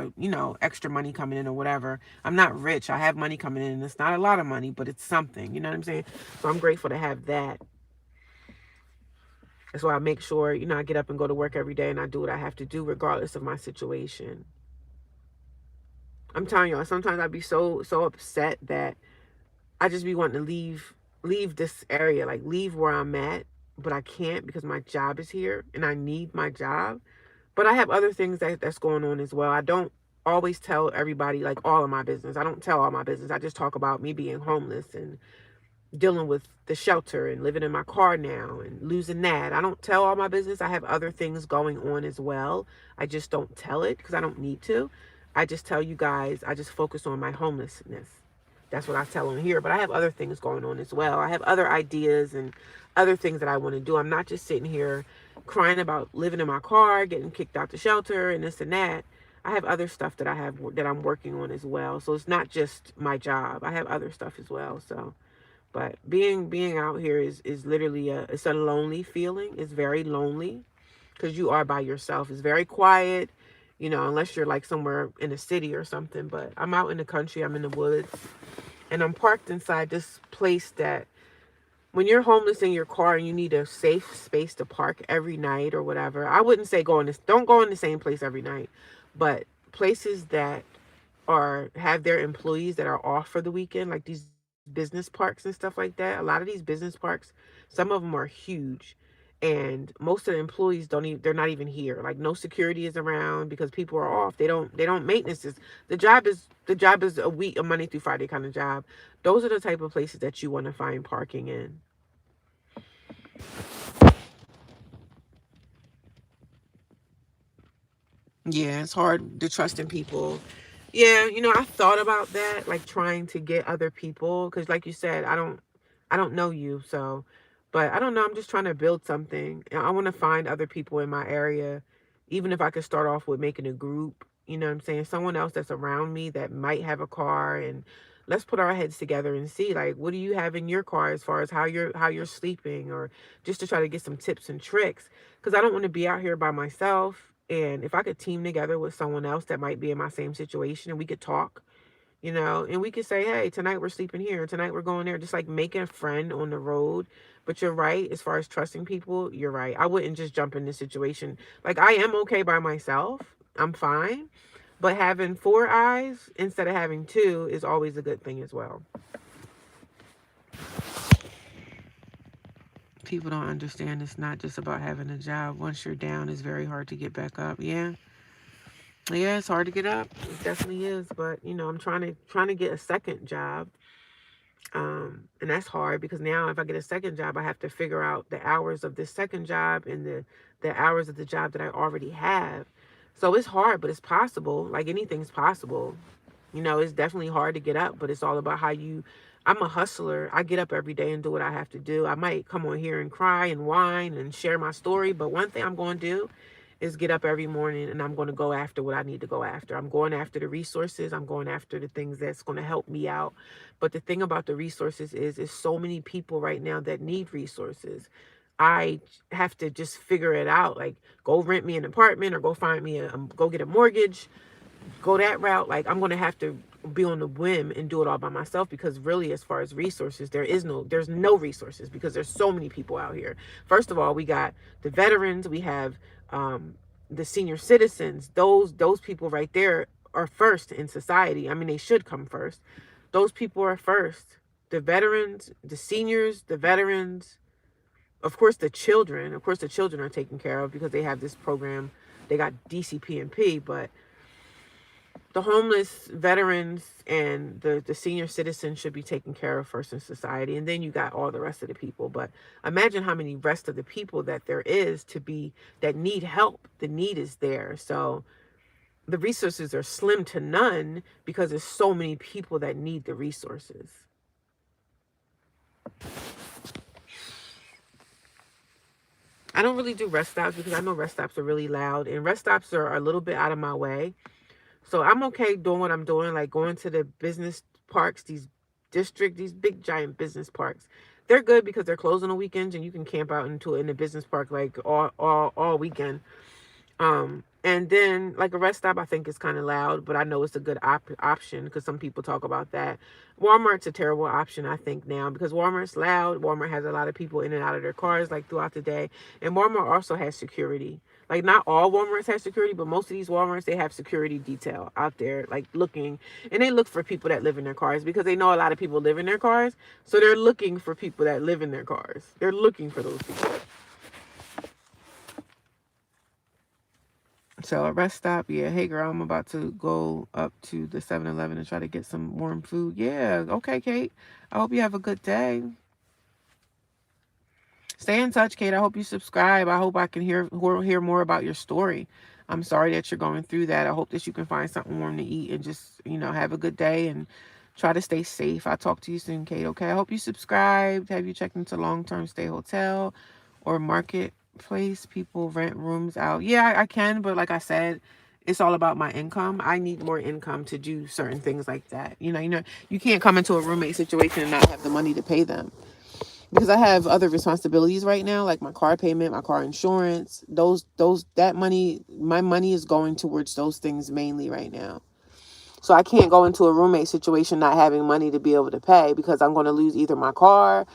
extra money coming in or whatever. I'm not rich. I have money coming in and it's not a lot of money, but it's something. You know what I'm saying? So I'm grateful to have that. That's why I make sure, I get up and go to work every day and I do what I have to do regardless of my situation. I'm telling y'all, sometimes I'd be so upset that I just be wanting to leave this area, like leave where I'm at, but I can't because my job is here and I need my job. But I have other things that's going on as well. I don't always tell everybody like all of my business. I don't tell all my business. I just talk about me being homeless and dealing with the shelter and living in my car now and losing that. I don't tell all my business. I have other things going on as well. I just don't tell it because I don't need to. I just tell you guys, I just focus on my homelessness. That's what I tell on here. But I have other things going on as well. I have other ideas and other things that I want to do. I'm not just sitting here crying about living in my car, getting kicked out the shelter and this and that. I have other stuff that I'm working on as well. So it's not just my job. I have other stuff as well. So but being out here is literally it's a lonely feeling. It's very lonely because you are by yourself. It's very quiet, unless you're like somewhere in a city or something. But I'm out in the country. I'm in the woods, and I'm parked inside this place that when you're homeless in your car and you need a safe space to park every night or whatever, I wouldn't say don't go in the same place every night, but places that have their employees that are off for the weekend, like these business parks and stuff like that. A lot of these business parks, some of them are huge, and most of the employees don't even they're not even here. Like no security is around because people are off. They don't maintenance this. The job is a Monday through Friday kind of job. Those are the type of places that you want to find parking in. Yeah, it's hard to trust in people. Yeah, I thought about that, like trying to get other people, because like you said, I don't know you, so, but I don't know. I'm just trying to build something. And I want to find other people in my area, even if I could start off with making a group. You know what I'm saying? Someone else that's around me that might have a car, and let's put our heads together and see, like, what do you have in your car as far as how you're sleeping, or just to try to get some tips and tricks, because I don't want to be out here by myself. And if I could team together with someone else that might be in my same situation and we could talk, you know, and we could say, hey, tonight we're sleeping here, tonight we're going there, just like making a friend on the road. But you're right, as far as trusting people, you're right. I wouldn't just jump in this situation. Like, I am okay by myself, I'm fine, but having four eyes instead of having two is always a good thing as well. People don't understand it's not just about having a job. Once you're down, it's very hard to get back up. Yeah, it's hard to get up. It definitely is. But you know, I'm trying to get a second job. And that's hard because now if I get a second job, I have to figure out the hours of this second job and the hours of the job that I already have. So it's hard, but it's possible. Like anything's possible. You know, it's definitely hard to get up, but it's all about how you. I'm a hustler. I get up every day and do what I have to do. I might come on here and cry and whine and share my story, but one thing I'm going to do is get up every morning and I'm going to go after what I need to go after. I'm going after the resources. I'm going after the things that's going to help me out. But the thing about the resources is so many people right now that need resources. I have to just figure it out. Like, go rent me an apartment or go find me go get a mortgage, go that route. Like, I'm going to have to be on the whim and do it all by myself, because really, as far as resources, there's no resources because there's so many people out here. First of all, we got the veterans, we have the senior citizens. Those people right there are first in society. I mean, they should come first. Those people are first. The veterans, the seniors, the veterans, of course the children. Of course the children are taken care of because they have this program. They got DCP&P, but the homeless, veterans, and the senior citizens should be taken care of first in society. And then you got all the rest of the people. But imagine how many rest of the people that there is that need help. The need is there. So the resources are slim to none because there's so many people that need the resources. I don't really do rest stops because I know rest stops are really loud, and rest stops are a little bit out of my way. So I'm okay doing what I'm doing, like going to the business parks, these big giant business parks. They're good because they're closed on the weekends and you can camp out in the business park like all weekend. And then like a rest stop, I think is kind of loud, but I know it's a good option because some people talk about that. Walmart's a terrible option, I think, now because Walmart's loud. Walmart has a lot of people in and out of their cars like throughout the day, and Walmart also has security. Like, not all Walmarts have security, but most of these Walmarts, they have security detail out there, like looking, and they look for people that live in their cars because they know a lot of people live in their cars, so they're looking for people that live in their cars. They're looking for those people. So a rest stop, yeah. Hey girl, I'm about to go up to the 7-Eleven and try to get some warm food. Yeah, okay, Kate. I hope you have a good day. Stay in touch, Kate. I hope you subscribe. I hope I can hear more about your story. I'm sorry that you're going through that. I hope that you can find something warm to eat and just, have a good day and try to stay safe. I'll talk to you soon, Kate, okay? I hope you subscribed. Have you checked into long-term stay hotel or marketplace? People rent rooms out. Yeah, I can, but like I said, it's all about my income. I need more income to do certain things like that. You can't come into a roommate situation and not have the money to pay them. Because I have other responsibilities right now, like my car payment, my car insurance. That money, my money is going towards those things mainly right now. So I can't go into a roommate situation not having money to be able to pay because I'm going to lose either my car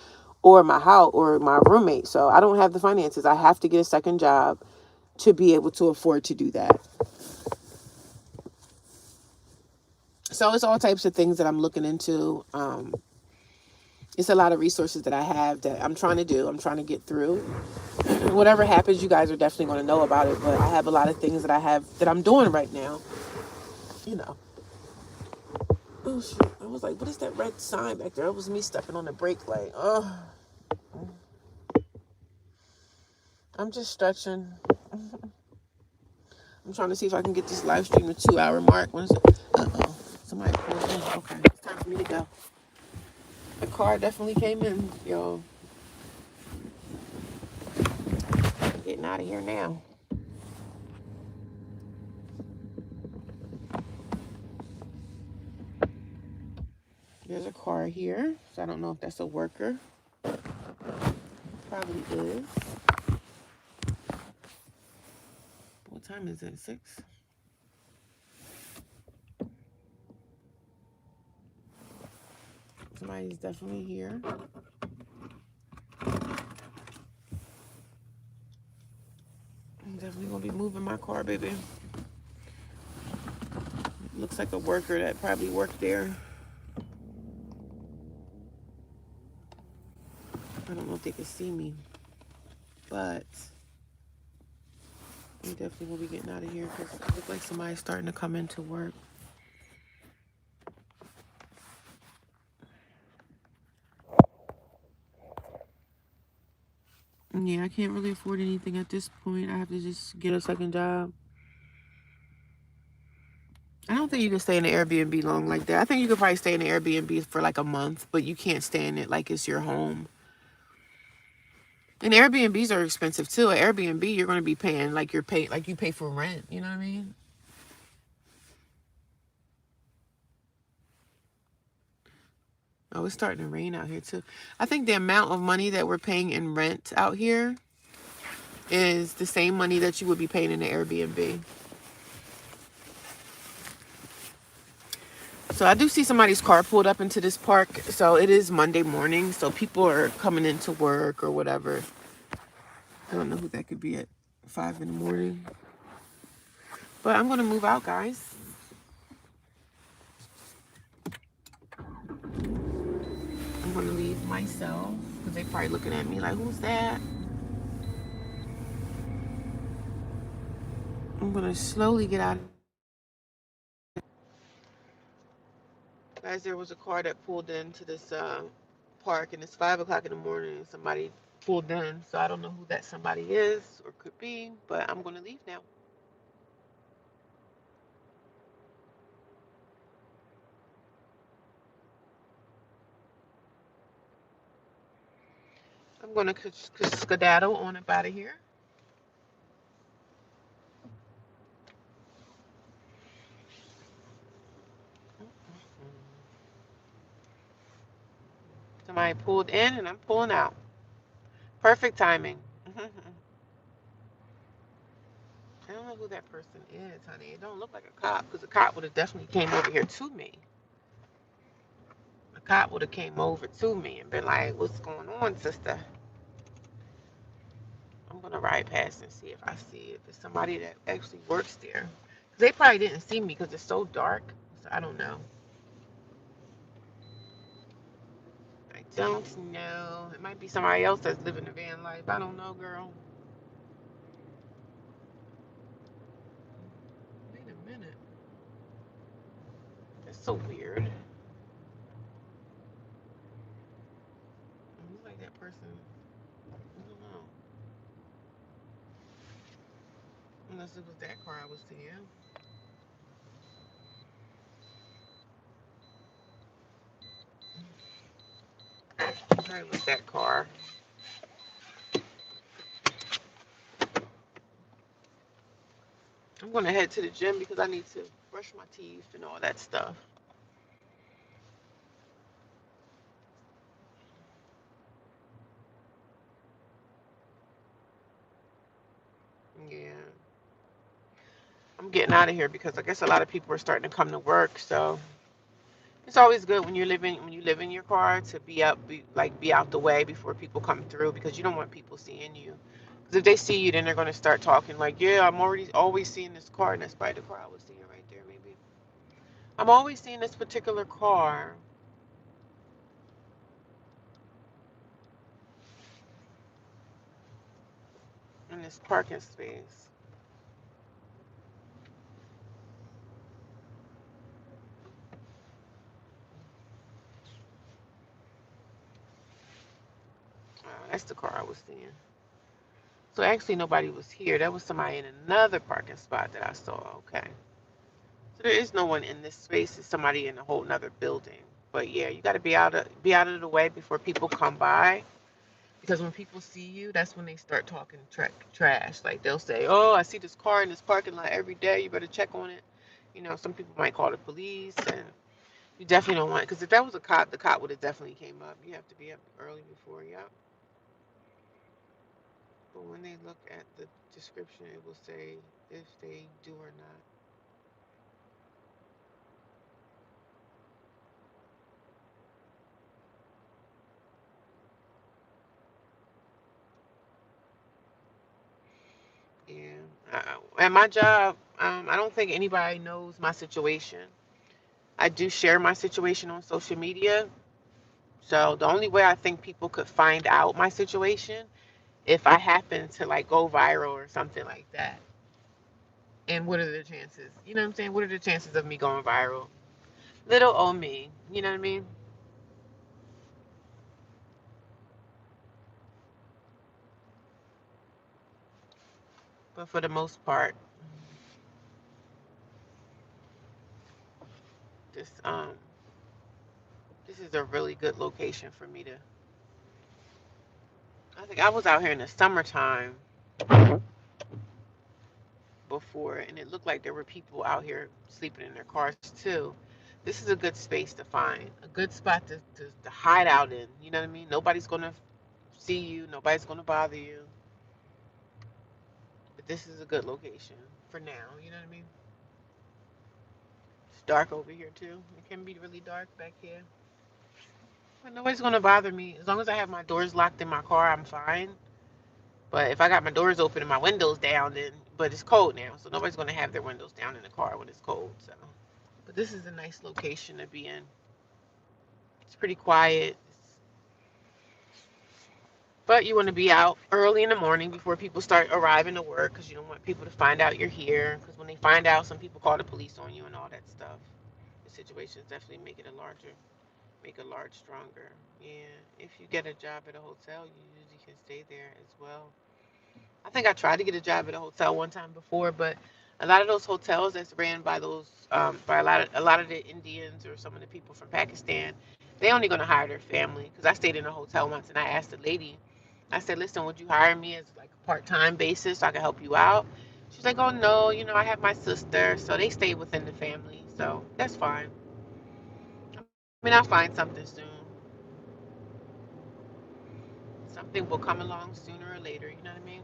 or my house or my roommate. So I don't have the finances. I have to get a second job to be able to afford to do that. So it's all types of things that I'm looking into. It's a lot of resources that I have that I'm trying to do. I'm trying to get through. Whatever happens, you guys are definitely going to know about it. But I have a lot of things that I'm doing right now. Oh, shit. I was like, what is that red sign back there? It was me stepping on the brake light. Oh, I'm just stretching. I'm trying to see if I can get this live stream to 2-hour mark. When is it? Uh-oh. Somebody pulled in. Okay, it's time for me to go. The car definitely came in, y'all. I'm getting out of here now. There's a car here, so I don't know if that's a worker. Probably is. What time is it? 6? somebody's definitely here. I'm definitely gonna be moving my car, baby. Looks like a worker that probably worked there. I don't know if they can see me, but I'm definitely gonna be getting out of here because it looks like somebody's starting to come into work. Yeah, I can't really afford anything at this point. I have to just get a second job. I don't think you can stay in an Airbnb long like that. I think you could probably stay in an Airbnb for like a month, but you can't stay in it like it's your home. And Airbnbs are expensive too. At Airbnb, you're going to be paying like you pay for rent. You know what I mean? Oh, it's starting to rain out here too. I think the amount of money that we're paying in rent out here is the same money that you would be paying in an Airbnb. So I do see somebody's car pulled up into this park. So it is Monday morning. So people are coming into work or whatever. I don't know who that could be at 5 in the morning. But I'm going to move out, guys. I'm going to leave myself because they probably looking at me like, who's that? I'm going to slowly get out. Guys, there was a car that pulled into this park, and it's 5 o'clock in the morning, and somebody pulled in. So I don't know who that somebody is or could be, but I'm going to leave now. I'm going to skedaddle on up out of here. Somebody pulled in, and I'm pulling out. Perfect timing. I don't know who that person is, honey. It don't look like a cop because a cop would have definitely came over here to me. A cop would have came over to me and been like, "What's going on, sister?" I'm gonna ride past and see if I see if it's somebody that actually works there. They probably didn't see me because it's so dark. So I don't know. I don't know. It might be somebody else that's living the van life. I don't know, girl. Wait a minute. That's so weird. It looks like that person. I don't know. Unless it was that car I was seeing. Probably was that car. I'm gonna head to the gym because I need to brush my teeth and all that stuff. Yeah. I'm getting out of here because I guess a lot of people are starting to come to work. So it's always good when you live in your car to be out the way before people come through because you don't want people seeing you. Because if they see you, then they're gonna start talking like, yeah, I'm already always seeing this car, and that's probably the car I was seeing right there. Maybe I'm always seeing this particular car in this parking space. That's the car I was seeing. So actually, nobody was here. That was somebody in another parking spot that I saw. Okay. So there is no one in this space. It's somebody in a whole nother building. But yeah, you got to be out of the way before people come by. Because when people see you, that's when they start talking trash. Like they'll say, "Oh, I see this car in this parking lot every day. You better check on it." Some people might call the police, and you definitely don't want it. Because if that was a cop, the cop would have definitely came up. You have to be up early before, yeah. But when they look at the description, it will say if they do or not. At my job, I don't think anybody knows my situation. I do share my situation on social media. So the only way I think people could find out my situation if I happen to like go viral or something like that. And what are the chances? You know what I'm saying? What are the chances of me going viral? Little old me. You know what I mean? But for the most part, this this is a really good location for me to. I think I was out here in the summertime before, and it looked like there were people out here sleeping in their cars too. This is a good space to find, a good spot to hide out in. You know what I mean? Nobody's gonna see you, nobody's gonna bother you. But this is a good location for now. You know what I mean? It's dark over here too. It can be really dark back here. But nobody's gonna bother me as long as I have my doors locked in my car. I'm fine. But if I got my doors open and my windows down, then but it's cold now, so nobody's gonna have their windows down in the car when it's cold. So, but this is a nice location to be in. It's pretty quiet. But you want to be out early in the morning before people start arriving to work because you don't want people to find out you're here. Because when they find out, some people call the police on you and all that stuff. The situations definitely make a large stronger. Yeah, if you get a job at a hotel, you usually can stay there as well. I think I tried to get a job at a hotel one time before, but a lot of those hotels that's ran by those by a lot of the Indians or some of the people from Pakistan, they only gonna hire their family. Because I stayed in a hotel once and I asked the lady, I said, "Listen, would you hire me as like a part-time basis so I can help you out?" She's like, "Oh no, I have my sister, so they stay within the family, so that's fine. I mean, I'll find something soon. Something will come along sooner or later. You know what I mean?"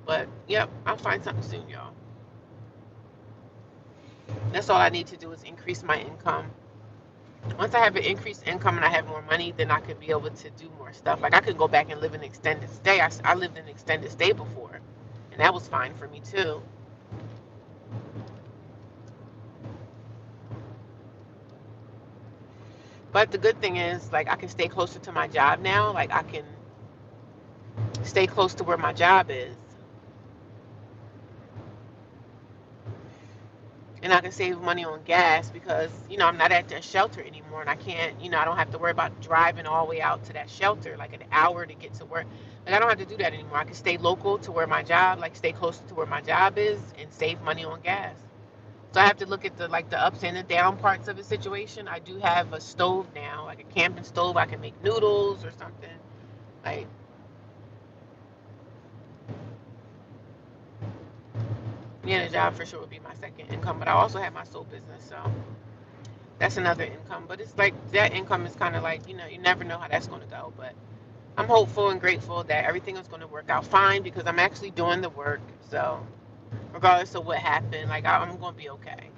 But yep, I'll find something soon, y'all. That's all I need to do is increase my income. Once I have an increased income and I have more money, then I could be able to do more stuff. Like I could go back and live an extended stay. I lived in extended stay before, and that was fine for me too. But the good thing is, like, I can stay closer to my job now. Like I can stay close to where my job is, and I can save money on gas because I'm not at the shelter anymore, and I can't I don't have to worry about driving all the way out to that shelter like an hour to get to work. Like I don't have to do that anymore. I can stay local to where my job, like stay close to where my job is, and save money on gas. So I have to look at the ups and the down parts of the situation. I do have a stove now, like a camping stove. I can make noodles or something. Like yeah, the job for sure would be my second income, but I also have my soul business, so that's another income. But it's like that income is kind of like you never know how that's going to go. But I'm hopeful and grateful that everything is going to work out fine because I'm actually doing the work. So regardless of what happened, like I'm going to be okay.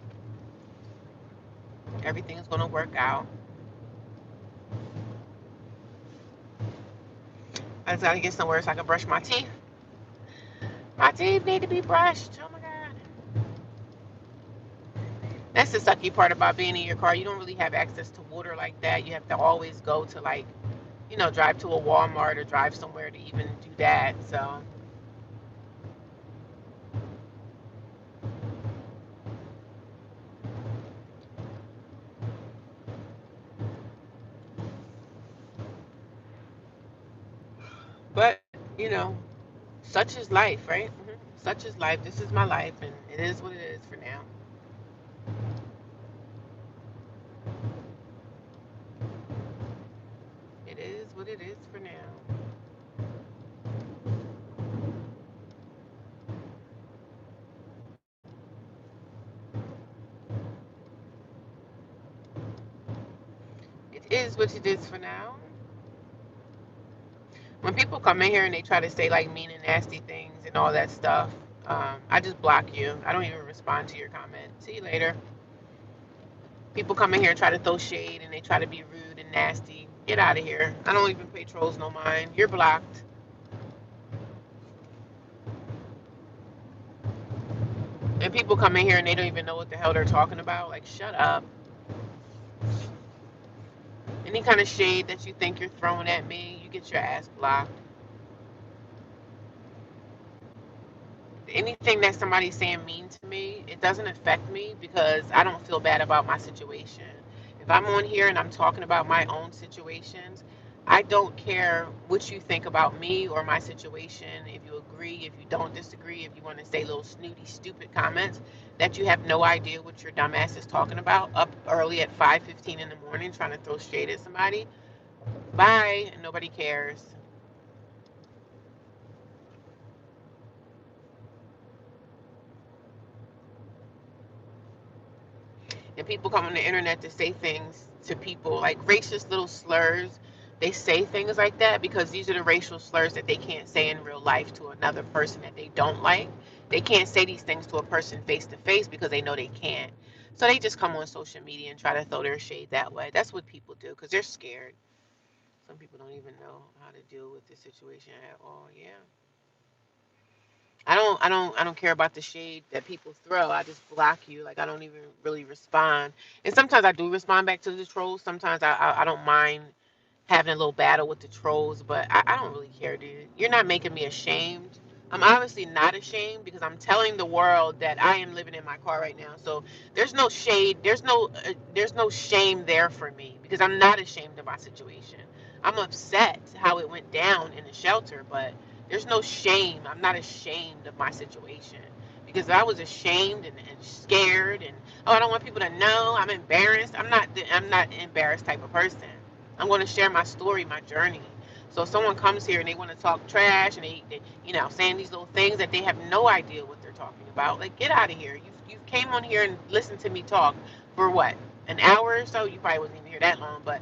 Everything is going to work out. I just got to get somewhere so I can brush my teeth. My teeth need to be brushed. Oh my god. That's the sucky part about being in your car. You don't really have access to water like that. You have to always go to like, drive to a Walmart or drive somewhere to even do that. So, but you know, such is life, right? Such is life. This is my life, and it is what it is for now. It is what it is for now. It is what it is for now. When people come in here and they try to say like mean and nasty things and all that stuff, I just block you. I don't even respond to your comment. See you later. People come in here and try to throw shade and they try to be rude and nasty. Get out of here. I don't even pay trolls no mind. You're blocked. And people come in here and they don't even know what the hell they're talking about. Like, shut up. Any kind of shade that you think you're throwing at me, you get your ass blocked. Anything that somebody's saying mean to me, it doesn't affect me because I don't feel bad about my situation. If I'm on here and I'm talking about my own situations, I don't care what you think about me or my situation. If you agree, if you don't disagree, if you want to say little snooty, stupid comments that you have no idea what your dumbass is talking about up early at 5:15 in the morning trying to throw shade at somebody, bye, and nobody cares. And people come on the internet to say things to people like racist little slurs. They say things like that because these are the racial slurs that they can't say in real life to another person that they don't like. They can't say these things to a person face to face because they know they can't. So they just come on social media and try to throw their shade that way. That's what people do because they're scared. Some people don't even know how to deal with the situation at all. Yeah. I don't care about the shade that people throw. I just block you. Like I don't even really respond. And sometimes I do respond back to the trolls. Sometimes I don't mind having a little battle with the trolls, but I don't really care, dude. You're not making me ashamed. I'm obviously not ashamed because I'm telling the world that I am living in my car right now. So there's no shade. There's no shame there for me because I'm not ashamed of my situation. I'm upset how it went down in the shelter, but there's no shame. I'm not ashamed of my situation because if I was ashamed and scared and oh I don't want people to know I'm embarrassed. I'm not an embarrassed type of person. I'm going to share my story, my journey. So if someone comes here and they want to talk trash and they saying these little things that they have no idea what they're talking about, like get out of here. You came on here and listened to me talk for what, an hour or so? You probably wasn't even here that long, but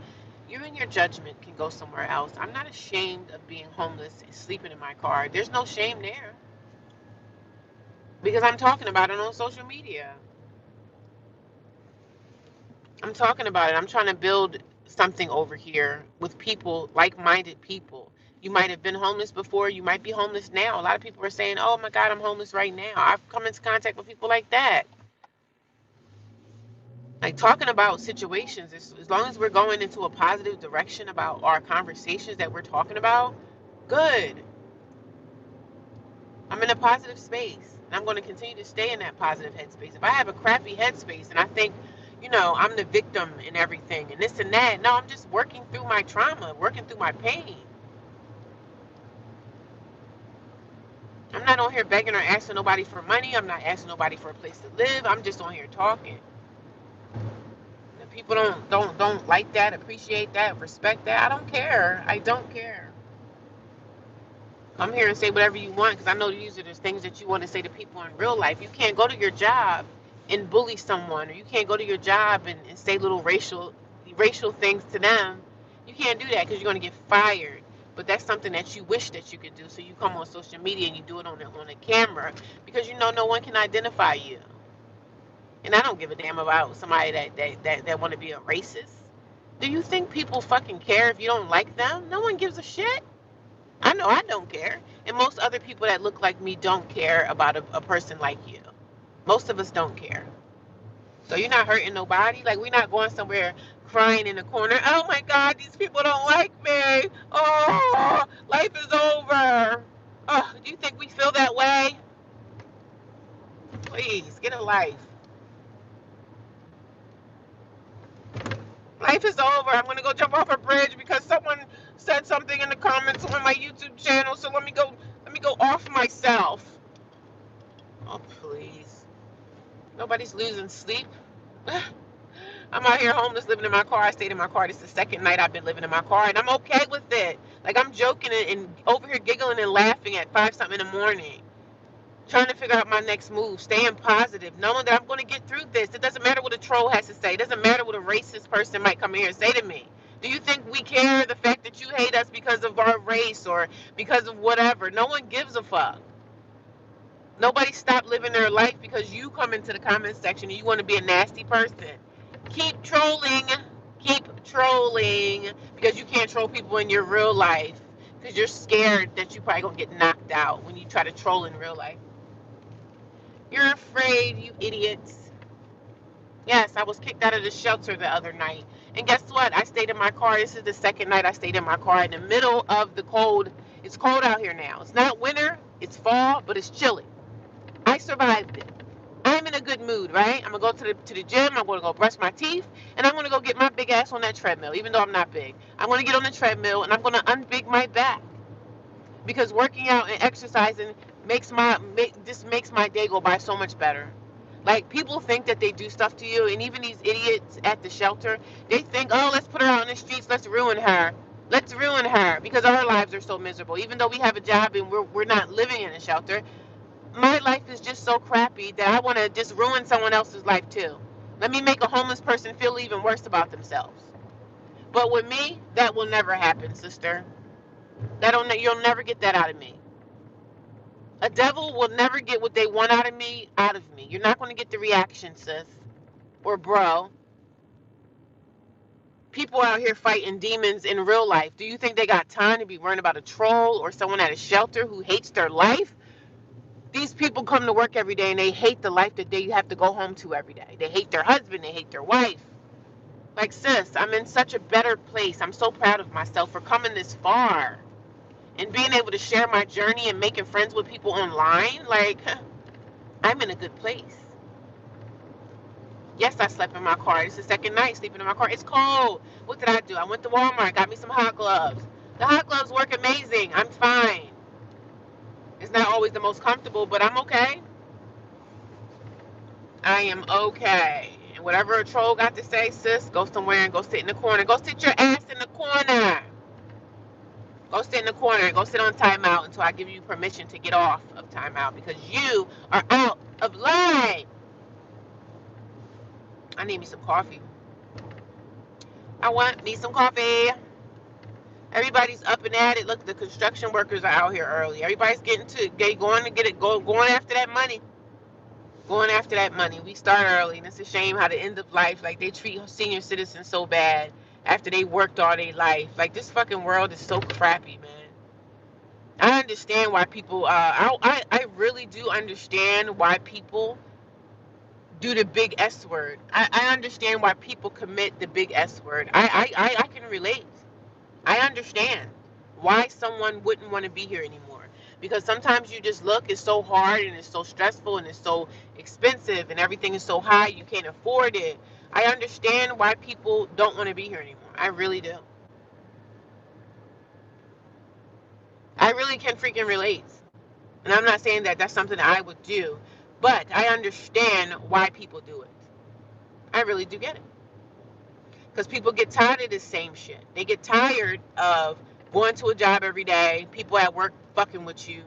you and your judgment can go somewhere else. I'm not ashamed of being homeless and sleeping in my car. There's no shame there because I'm talking about it on social media. I'm talking about it. I'm trying to build something over here with people, like-minded people. You might have been homeless before. You might be homeless now. A lot of people are saying, "Oh my God, I'm homeless right now." I've come into contact with people like that. Like talking about situations, as long as we're going into a positive direction about our conversations that we're talking about, good. I'm in a positive space, and I'm going to continue to stay in that positive headspace. If I have a crappy headspace and I think, I'm the victim and everything and this and that, no, I'm just working through my trauma, working through my pain. I'm not on here begging or asking nobody for money. I'm not asking nobody for a place to live. I'm just on here talking. If people don't like that, appreciate that, respect that, I don't care. I don't care. Come here and say whatever you want because I know these are the things that you want to say to people in real life. You can't go to your job and bully someone, or you can't go to your job and say little racial things to them. You can't do that because you're going to get fired. But that's something that you wish that you could do. So you come on social media and you do it on a camera because you know no one can identify you. And I don't give a damn about somebody that want to be a racist. Do you think people fucking care if you don't like them? No one gives a shit. I know I don't care. And most other people that look like me don't care about a person like you. Most of us don't care. So you're not hurting nobody. Like we're not going somewhere crying in the corner. Oh my God, these people don't like me. Oh, life is over. Oh, do you think we feel that way? Please, get a life. Life is over. I'm gonna go jump off a bridge because someone said something in the comments on my YouTube channel. So let me go off myself. Oh please. Nobody's losing sleep. I'm out here homeless, living in my car. I stayed in my car. This is the second night I've been living in my car, and I'm okay with it. Like I'm joking and over here giggling and laughing at 5 something in the morning, trying to figure out my next move, staying positive, knowing that I'm going to get through this. It doesn't matter what a troll has to say. It doesn't matter what a racist person might come here and say to me. Do you think we care the fact that you hate us because of our race or because of whatever? No one gives a fuck. Nobody stopped living their life because you come into the comment section and you want to be a nasty person. Keep trolling. Keep trolling because you can't troll people in your real life because you're scared that you probably gonna get knocked out when you try to troll in real life. You're afraid, you idiots. Yes, I was kicked out of the shelter the other night. And guess what? I stayed in my car. This is the second night I stayed in my car in the middle of the cold. It's cold out here now. It's not winter, it's fall, but it's chilly. I survived it. I'm in a good mood, right? I'm gonna go to the gym. I'm gonna go brush my teeth, and I'm gonna go get my big ass on that treadmill. Even though I'm not big, I'm gonna get on the treadmill and I'm gonna unbig my back because working out and exercising just makes my day go by so much better. Like people think that they do stuff to you, and even these idiots at the shelter, they think, oh, let's put her out on the streets, let's ruin her because our lives are so miserable. Even though we have a job and we're not living in a shelter, my life is just so crappy that I want to just ruin someone else's life too. Let me make a homeless person feel even worse about themselves. But with me, that will never happen, sister. You'll never get that out of me. A devil will never get what they want out of me. You're not going to get the reaction, sis or bro. People out here fighting demons in real life. Do you think they got time to be worrying about a troll or someone at a shelter who hates their life? These people come to work every day and they hate the life that they have to go home to every day. They hate their husband, they hate their wife. Like, sis, I'm in such a better place. I'm so proud of myself for coming this far and being able to share my journey and making friends with people online. Like, I'm in a good place. Yes, I slept in my car. It's the second night sleeping in my car. It's cold. What did I do? I went to Walmart, got me some hot gloves. The hot gloves work amazing. I'm fine. It's not always the most comfortable, but I'm okay. I am okay. And whatever a troll got to say, sis, go somewhere and go sit in the corner. Go sit your ass in the corner. Go sit in the corner and go sit on timeout until I give you permission to get off of timeout because you are out of line. I need me some coffee. I want me some coffee. Everybody's up and at it. Look, the construction workers are out here early. Everybody's going to get it, going after that money. Going after that money. We start early, and it's a shame how the end of life, like they treat senior citizens so bad after they worked all their life. Like this fucking world is so crappy, man. I understand why people. I really do understand why people do the big S word. I understand why people commit the big S word. I can relate. I understand why someone wouldn't want to be here anymore. Because sometimes you just look, it's so hard and it's so stressful and it's so expensive and everything is so high you can't afford it. I understand why people don't want to be here anymore. I really do. I really can freaking relate. And I'm not saying that that's something that I would do, but I understand why people do it. I really do get it. Because people get tired of this same shit. They get tired of going to a job every day, people at work fucking with you.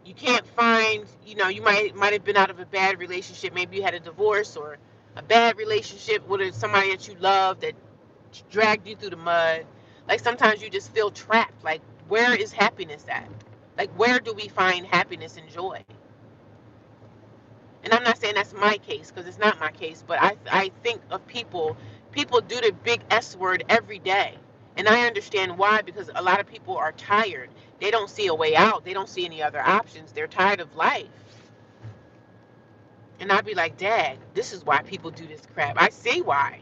You can't find, you might have been out of a bad relationship. Maybe you had a divorce or a bad relationship with somebody that you love that dragged you through the mud. Like sometimes you just feel trapped. Like where is happiness at? Like where do we find happiness and joy? And I'm not saying that's my case because it's not my case, but I think of people do the big S word every day. And I understand why, because a lot of people are tired. They don't see a way out. They don't see any other options. They're tired of life. And I'd be like, Dad, this is why people do this crap. I see why.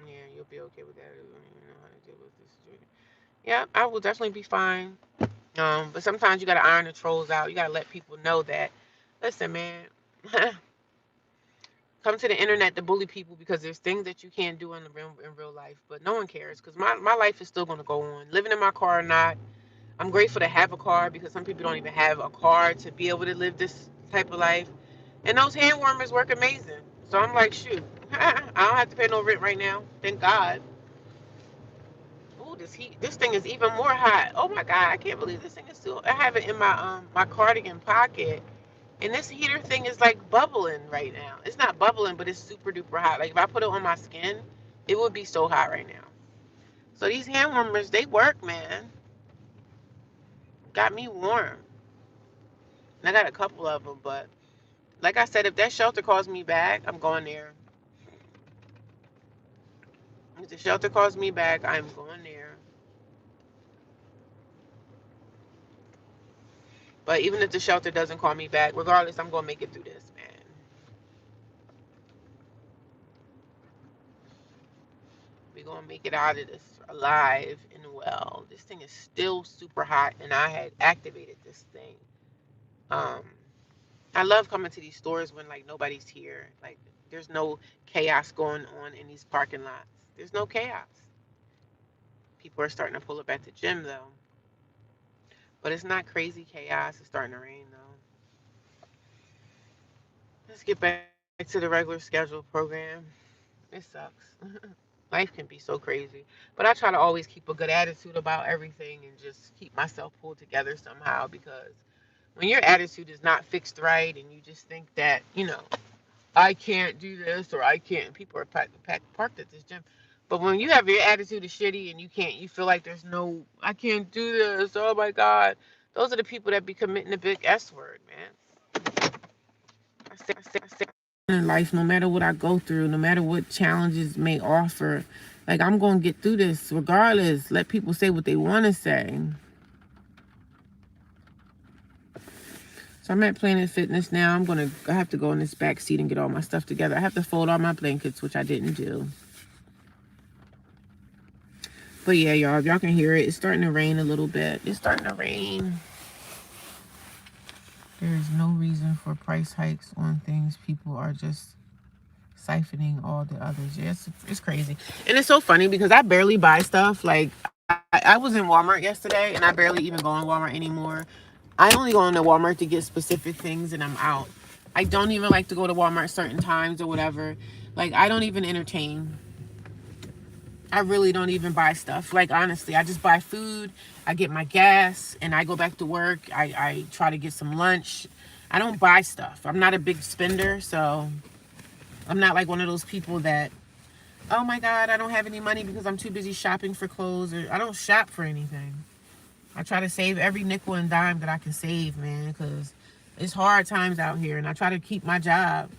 Yeah, you'll be okay with that. You know how to deal with this situation. Yeah, I will definitely be fine. But sometimes you gotta iron the trolls out. You gotta let people know that, listen, man, come to the internet to bully people because there's things that you can't do in real life. But no one cares because my life is still gonna go on. Living in my car or not, I'm grateful to have a car because some people don't even have a car to be able to live this type of life. And those hand warmers work amazing. So I'm like, shoot, I don't have to pay no rent right now. Thank God. Ooh, this thing is even more hot. Oh my God, I can't believe this thing is still. I have it in my cardigan pocket, and this heater thing is like bubbling right now. It's not bubbling, but it's super duper hot. Like if I put it on my skin, it would be so hot right now. So these hand warmers, they work, man. Got me warm. And I got a couple of them, but like I said, if that shelter calls me back, I'm going there. If the shelter calls me back, I'm going there. But even if the shelter doesn't call me back, regardless, I'm gonna make it through this, man. We're gonna make it out of this alive and well. This thing is still super hot, and I had activated this thing. Um, I love coming to these stores when like nobody's here. Like there's no chaos going on in these parking lots. There's no chaos. People are starting to pull up at the gym though, but it's not crazy chaos. It's starting to rain though. Let's get back to the regular schedule program. It sucks. Life can be so crazy. But I try to always keep a good attitude about everything and just keep myself pulled together somehow because when your attitude is not fixed right and you just think that, I can't do this or I can't, people are parked at this gym. But when you have your attitude is shitty and you feel like there's no, I can't do this, oh my God. Those are the people that be committing the big S word, man. I say in life, no matter what I go through, no matter what challenges may offer, like I'm gonna get through this regardless. Let people say what they want to say. So I'm at Planet Fitness now. I have to go in this back seat and get all my stuff together. I have to fold all my blankets, which I didn't do. But yeah, y'all, if y'all can hear it, it's starting to rain a little bit. It's starting to rain. There's no reason for price hikes on things. People are just siphoning all the others. Yeah, it's crazy. And it's so funny because I barely buy stuff. Like, I was in Walmart yesterday, and I barely even go in Walmart anymore. I only go into Walmart to get specific things, and I'm out. I don't even like to go to Walmart certain times or whatever. Like, I don't even entertain. I really don't even buy stuff. Like, honestly, I just buy food. I get my gas, and I go back to work. I try to get some lunch. I don't buy stuff. I'm not a big spender, so I'm not like one of those people that, oh my God, I don't have any money because I'm too busy shopping for clothes. Or I don't shop for anything. I try to save every nickel and dime that I can save, man, because it's hard times out here, and I try to keep my job.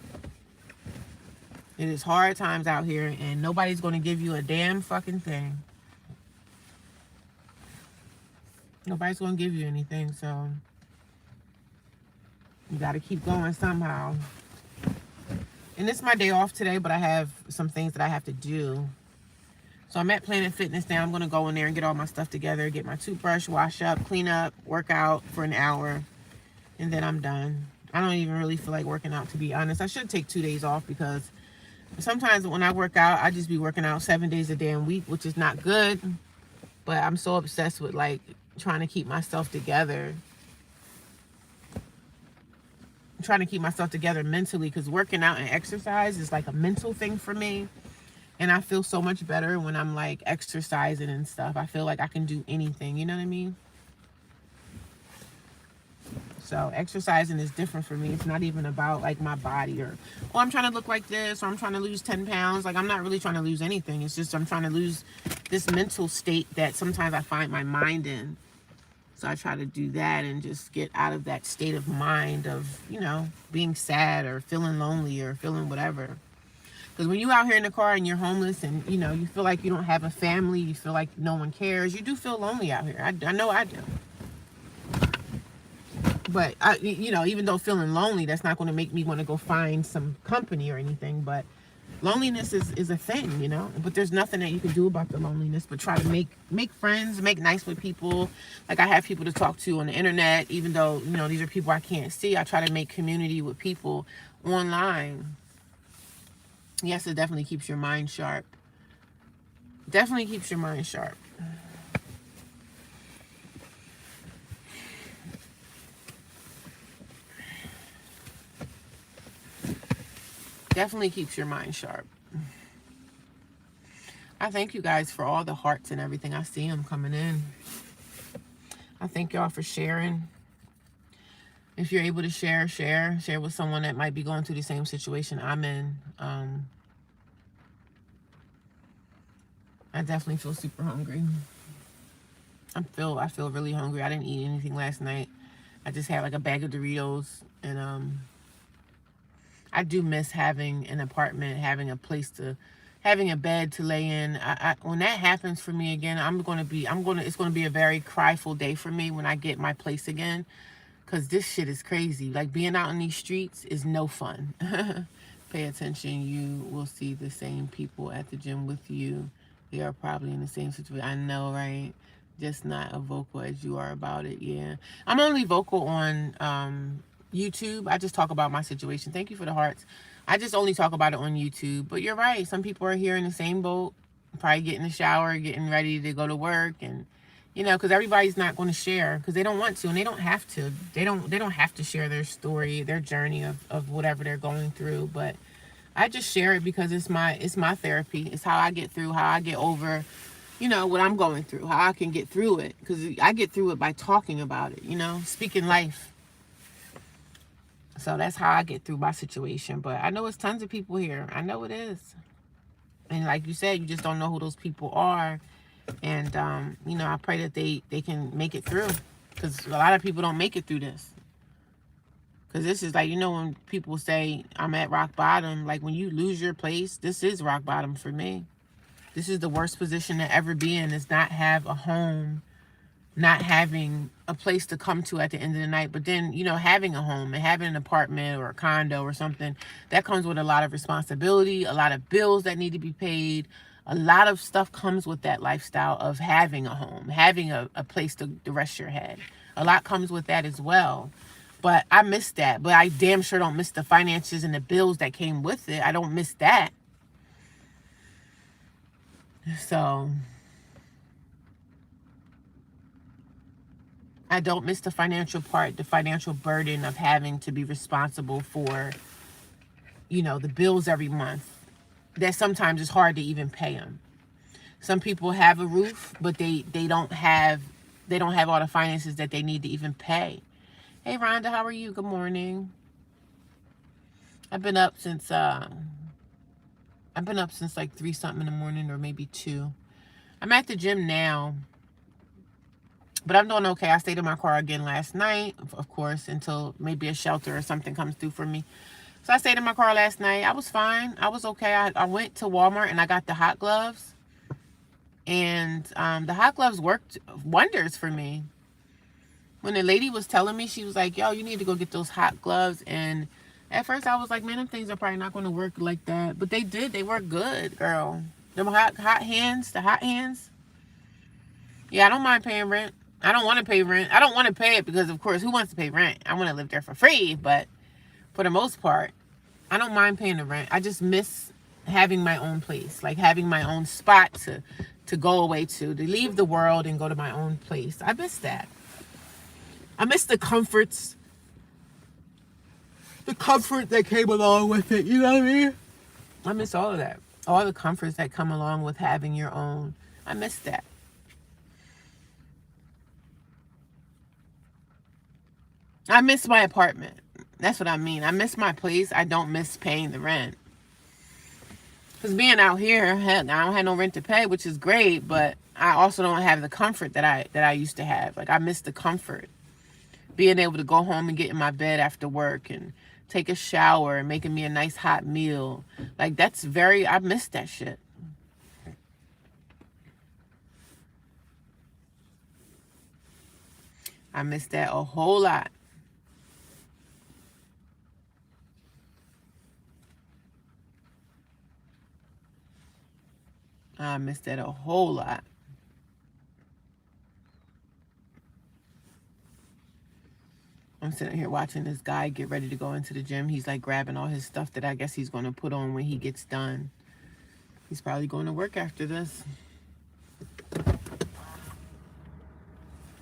It is hard times out here, and nobody's going to give you a damn fucking thing. Nobody's going to give you anything, so you got to keep going somehow. And it's my day off today, but I have some things that I have to do. So I'm at Planet Fitness now. I'm going to go in there and get all my stuff together, get my toothbrush, wash up, clean up, work out for an hour, and then I'm done. I don't even really feel like working out, to be honest. I should take 2 days off because sometimes when I work out, I just be working out 7 days a damn week, which is not good. But I'm so obsessed with like trying to keep myself together. I'm trying to keep myself together mentally because working out and exercise is like a mental thing for me. And I feel so much better when I'm like exercising and stuff. I feel like I can do anything, you know what I mean? So exercising is different for me. It's not even about like my body or, oh, I'm trying to look like this or I'm trying to lose 10 pounds. Like I'm not really trying to lose anything. It's just I'm trying to lose this mental state that sometimes I find my mind in. So I try to do that and just get out of that state of mind of, being sad or feeling lonely or feeling whatever. Because when you're out here in the car and you're homeless and, you feel like you don't have a family, you feel like no one cares, you do feel lonely out here. I know I do. But, even though feeling lonely, that's not going to make me want to go find some company or anything. But loneliness is a thing, But there's nothing that you can do about the loneliness but try to make friends, make nice with people. Like I have people to talk to on the internet, even though, these are people I can't see. I try to make community with people online. Yes, it definitely keeps your mind sharp. Definitely keeps your mind sharp. Definitely keeps your mind sharp. I thank you guys for all the hearts and everything. I see them coming in. I thank y'all for sharing. If you're able to share with someone that might be going through the same situation I'm in. I definitely feel super hungry. I feel really hungry. I didn't eat anything last night. I just had like a bag of Doritos, and I do miss having an apartment, having a place to having a bed to lay in. When that happens for me again, it's gonna be a very cryful day for me when I get my place again. Cause this shit is crazy. Like being out in these streets is no fun. Pay attention. You will see the same people at the gym with you. They are probably in the same situation. I know, right? Just not as vocal as you are about it. Yeah. I'm only vocal on YouTube. I just talk about my situation. Thank you for the hearts. I just only talk about it on YouTube. But you're right. Some people are here in the same boat. Probably getting in the shower, getting ready to go to work, and because everybody's not going to share because they don't want to, and they don't have to. They don't have to share their story, their journey of whatever they're going through. But I just share it because it's my therapy. It's how I get through, how I get over, what I'm going through, how I can get through it. Because I get through it by talking about it, speaking life. So that's how I get through my situation. But I know it's tons of people here. I know it is. And like you said, you just don't know who those people are. And, I pray that they can make it through. Because a lot of people don't make it through this. Because this is like, when people say, I'm at rock bottom. Like, when you lose your place, this is rock bottom for me. This is the worst position to ever be in, is not have a home, not having a place to come to at the end of the night. But then, having a home and having an apartment or a condo or something, that comes with a lot of responsibility, a lot of bills that need to be paid. A lot of stuff comes with that lifestyle of having a home, having a place to rest your head. A lot comes with that as well. But I miss that. But I damn sure don't miss the finances and the bills that came with it. I don't miss that. So I don't miss the financial part, the financial burden of having to be responsible for, the bills every month. That sometimes it's hard to even pay them. Some people have a roof, but they don't have all the finances that they need to even pay. Hey Rhonda, how are you? Good morning. I've been up since like 3 something in the morning, or maybe 2. I'm at the gym now, but I'm doing okay. I stayed in my car again last night, of course, until maybe a shelter or something comes through for me. So I stayed in my car last night. I was fine. I was okay. I went to Walmart and I got the hot gloves. And the hot gloves worked wonders for me. When the lady was telling me, she was like, yo, you need to go get those hot gloves. And at first I was like, man, them things are probably not going to work like that. But they did. They work good, girl. Them hot hands, the hot hands. Yeah, I don't mind paying rent. I don't want to pay rent. I don't want to pay it because, of course, who wants to pay rent? I want to live there for free. But for the most part, I don't mind paying the rent. I just miss having my own place, like having my own spot to go away to leave the world and go to my own place. I miss that. I miss the comforts, the comfort that came along with it. You know what I mean? I miss all of that. All the comforts that come along with having your own. I miss that. I miss my apartment. That's what I mean. I miss my place. I don't miss paying the rent. Because being out here, I don't have no rent to pay, which is great, but I also don't have the comfort that I used to have. Like, I miss the comfort. Being able to go home and get in my bed after work and take a shower and making me a nice hot meal. Like, I miss that shit. I miss that a whole lot. I miss that a whole lot. I'm sitting here watching this guy get ready to go into the gym. He's like grabbing all his stuff that I guess he's going to put on when he gets done. He's probably going to work after this.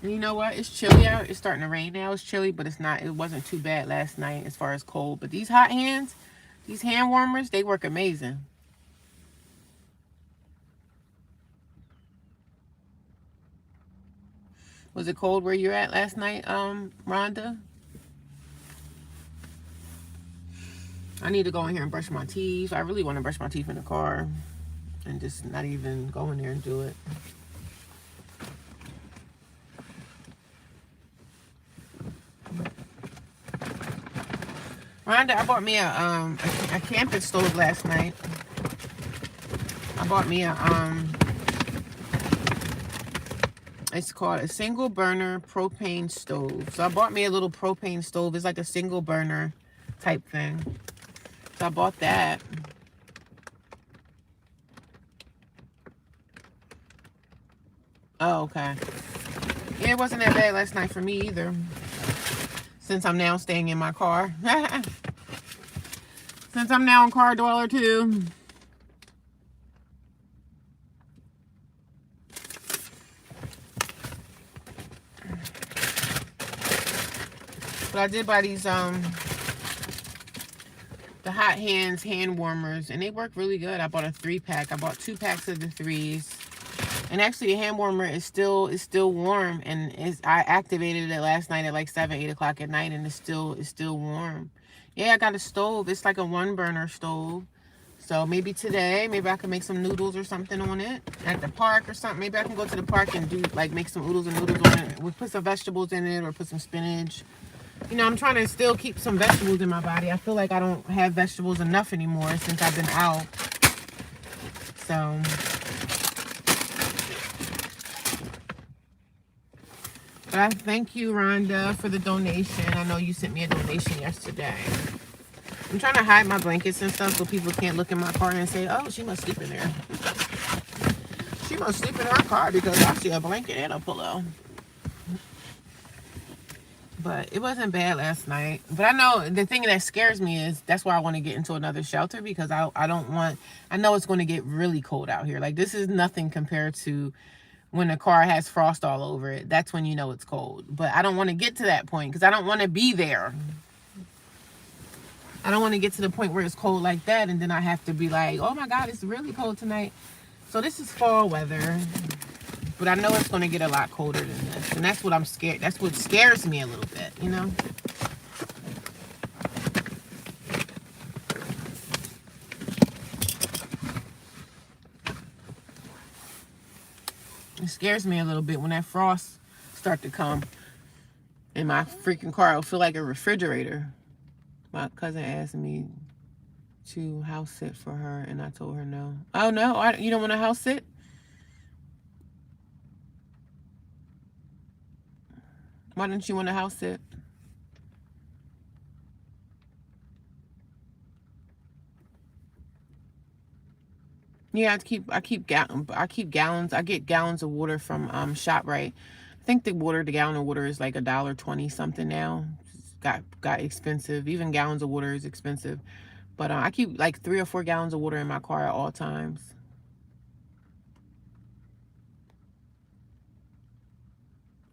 And you know what? It's chilly out. It's starting to rain now. It's chilly, but it wasn't too bad last night as far as cold. But these hot hands, these hand warmers, they work amazing. Was it cold where you're at last night, Rhonda? I need to go in here and brush my teeth. I really want to brush my teeth in the car and just not even go in there and do it. Rhonda, I bought me a camping stove last night. I bought me a it's called a single burner propane stove. So I bought me a little propane stove. It's like a single burner type thing. So I bought that. Oh, okay. Yeah, it wasn't that bad last night for me either. Since I'm now staying in my car. Since I'm now in car dweller too. But I did buy these the Hot Hands hand warmers, and they work really good. I bought a 3-pack. I bought 2 packs of the 3s. And actually the hand warmer is still warm, and I activated it last night at like 7, 8 o'clock at night, and it's still warm. Yeah, I got a stove. It's like a 1-burner stove. So maybe today, maybe I can make some noodles or something on it at the park or something. Maybe I can go to the park and do like make some oodles and noodles on it. We'll put some vegetables in it or put some spinach. You know, I'm trying to still keep some vegetables in my body. I feel like I don't have vegetables enough anymore since I've been out. So, but I thank you, Rhonda, for the donation. I know you sent me a donation yesterday. I'm trying to hide my blankets and stuff so people can't look in my car and say, oh, she must sleep in there. She must sleep in her car because I see a blanket and a pillow. But it wasn't bad last night. But I know the thing that scares me is that's why I want to get into another shelter, because I know it's going to get really cold out here. Like, this is nothing compared to when a car has frost all over it. That's when you know it's cold. But I don't want to get to that point because I don't want to be there. I don't want to get to the point where it's cold like that and then I have to be like, oh my God, it's really cold tonight. So this is fall weather. But I know it's going to get a lot colder than this. And that's what I'm scared. That's what scares me a little bit, you know? It scares me a little bit when that frost start to come in my freaking car. It'll feel like a refrigerator. My cousin asked me to house sit for her, and I told her no. Oh, no? You don't want to house sit? Why don't you want to house sit? Yeah, I keep gallons. I get gallons of water from ShopRite. I think the gallon of water is like $1.20 something now. It's got expensive. Even gallons of water is expensive. But I keep like 3 or 4 gallons of water in my car at all times.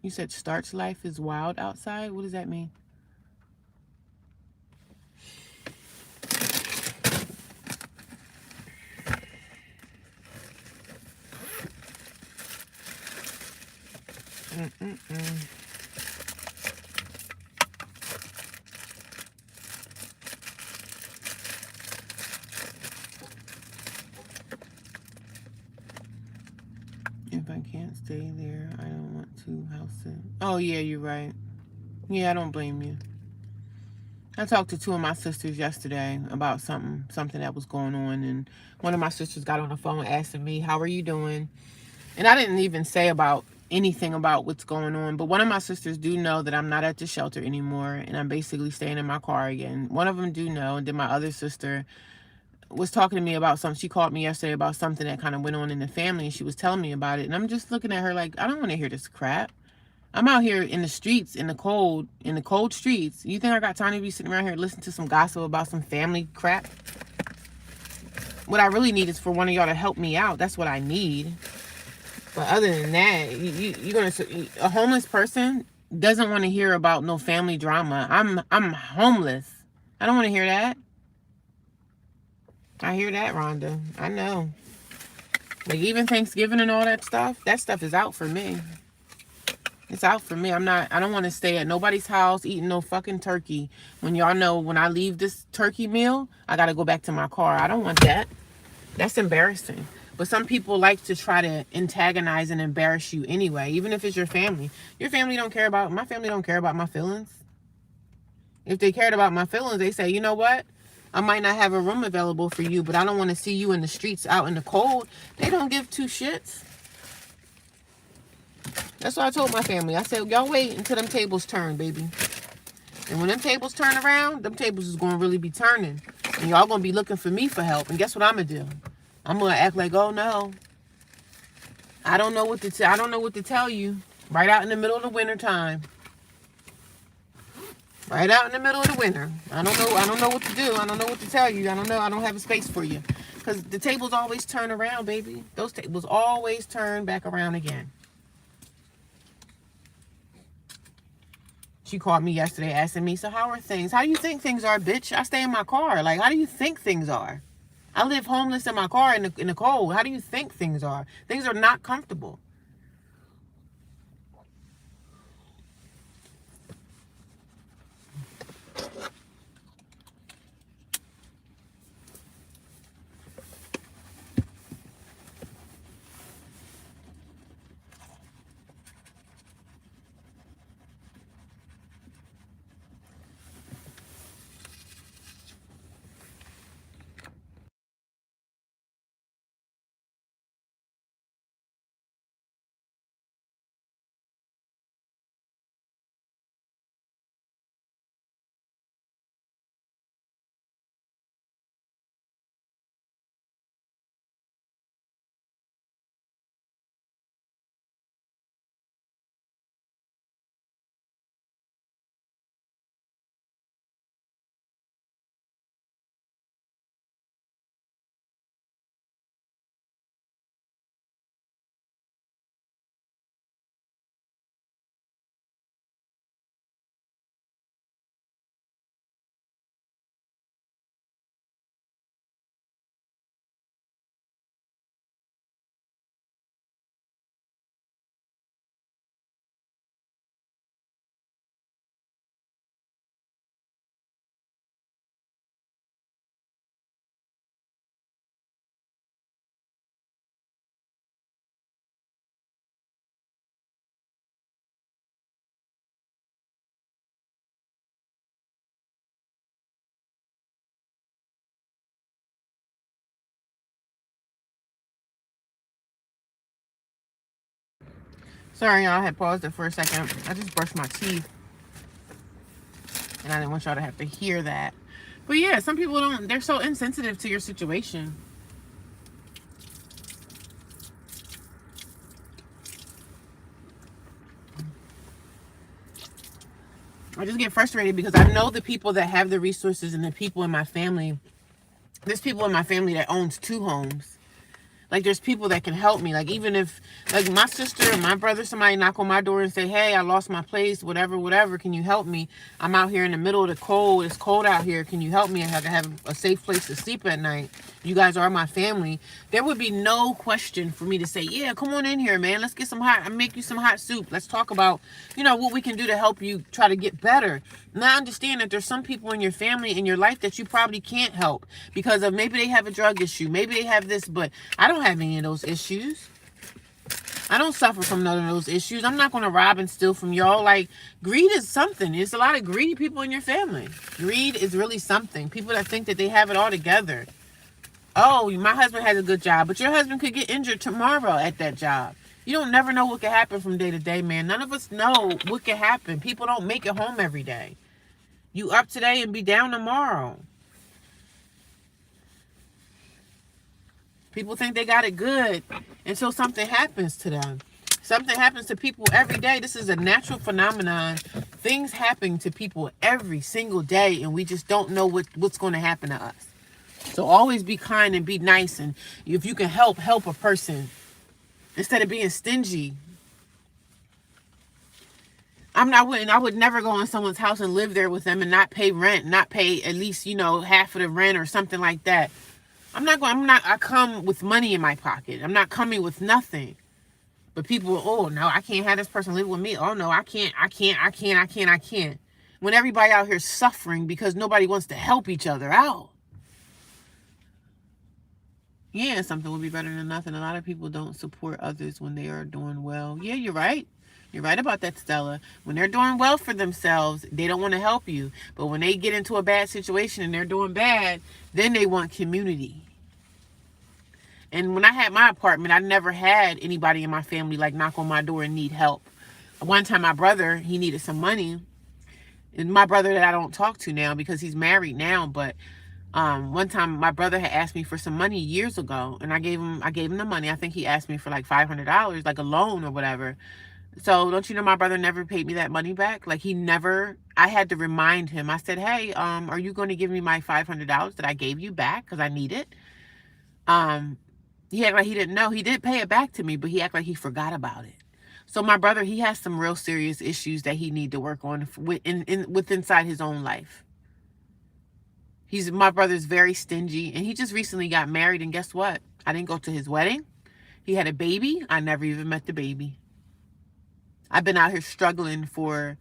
You said starch life is wild outside? What does that mean? If I can't stay there, I don't want to house it. Oh, yeah, you're right. Yeah, I don't blame you. I talked to 2 of my sisters yesterday about something that was going on, and one of my sisters got on the phone asking me, how are you doing? And I didn't even say about anything about what's going on, but one of my sisters do know that I'm not at the shelter anymore, and I'm basically staying in my car again. One of them do know, and then my other sister was talking to me about something. She called me yesterday about something that kind of went on in the family, and she was telling me about it, and I'm just looking at her like, I don't want to hear this crap. I'm out here in the streets, in the cold streets. You think I got time to be sitting around here listening to some gossip about some family crap? What I really need is for one of y'all to help me out. That's what I need. But other than that, a homeless person doesn't want to hear about no family drama. I'm homeless. I don't want to hear that. I hear that, Rhonda. I know. Like, even Thanksgiving and all that stuff is out for me. It's out for me. I don't want to stay at nobody's house eating no fucking turkey. When y'all know when I leave this turkey meal, I got to go back to my car. I don't want that. That's embarrassing. But some people like to try to antagonize and embarrass you anyway, even if it's your family. Your family don't care about, my family don't care about my feelings. If they cared about my feelings, they say, you know what? I might not have a room available for you, but I don't want to see you in the streets out in the cold. They don't give two shits. That's what I told my family. I said, y'all wait until them tables turn, baby. And when them tables turn around, them tables is going to really be turning. And y'all going to be looking for me for help. And guess what I'm going to do? I'm going to act like, oh, no. I don't know what to tell you. Right out in the middle of the winter time. Right out in the middle of the winter. I don't know what to do. I don't know what to tell you. I don't have a space for you. Because the tables always turn around, baby. Those tables always turn back around again. She called me yesterday asking me, so how are things? How do you think things are, bitch? I stay in my car. Like, how do you think things are? I live homeless in my car in the cold. How do you think things are? Things are not comfortable. Sorry, y'all. I had paused it for a second. I just brushed my teeth. And I didn't want y'all to have to hear that. But yeah, some people don't, they're so insensitive to your situation. I just get frustrated because I know the people that have the resources and the people in my family. There's people in my family that owns 2 homes. Like, there's people that can help me. Like, even if, like, my sister or my brother, somebody knock on my door and say, hey, I lost my place, whatever, can you help me? I'm out here in the middle of the cold. It's cold out here. Can you help me? I have to have a safe place to sleep at night. You guys are my family. There would be no question for me to say, yeah, come on in here, man. Let's get some hot, I'll make you some hot soup. Let's talk about, what we can do to help you try to get better. Now, I understand that there's some people in your family, in your life, that you probably can't help because of maybe they have a drug issue. Maybe they have this, but I don't have any of those issues. I don't suffer from none of those issues. I'm not going to rob and steal from y'all. Like, greed is something. There's a lot of greedy people in your family. Greed is really something. People that think that they have it all together. Oh, my husband has a good job, but your husband could get injured tomorrow at that job. You don't never know what could happen from day to day, man. None of us know what could happen. People don't make it home every day. You up today and be down tomorrow. People think they got it good until something happens to them. Something happens to people every day. This is a natural phenomenon. Things happen to people every single day, and we just don't know what's going to happen to us. So always be kind and be nice, and if you can help a person instead of being stingy. I would never go in someone's house and live there with them and not pay rent, not pay at least, half of the rent or something like that. I come with money in my pocket. I'm not coming with nothing. But people, oh no, I can't have this person live with me. Oh no, I can't. When everybody out here suffering because nobody wants to help each other out. Yeah, something would be better than nothing. A lot of people don't support others when they are doing well. Yeah, you're right. You're right about that, Stella. When they're doing well for themselves, they don't want to help you. But when they get into a bad situation and they're doing bad, then they want community. And when I had my apartment, I never had anybody in my family like knock on my door and need help. One time my brother, he needed some money. And my brother that I don't talk to now because he's married now, but one time my brother had asked me for some money years ago, and I gave him the money. I think he asked me for like $500, like a loan or whatever. So don't you know my brother never paid me that money back? Like he never. I had to remind him. I said, "Hey, are you going to give me my $500 that I gave you back because I need it?" He acted like he didn't know. He did pay it back to me, but he acted like he forgot about it. So my brother, he has some real serious issues that he need to work on inside his own life. My brother's very stingy, and he just recently got married. And guess what? I didn't go to his wedding. He had a baby. I never even met the baby. I've been out here struggling for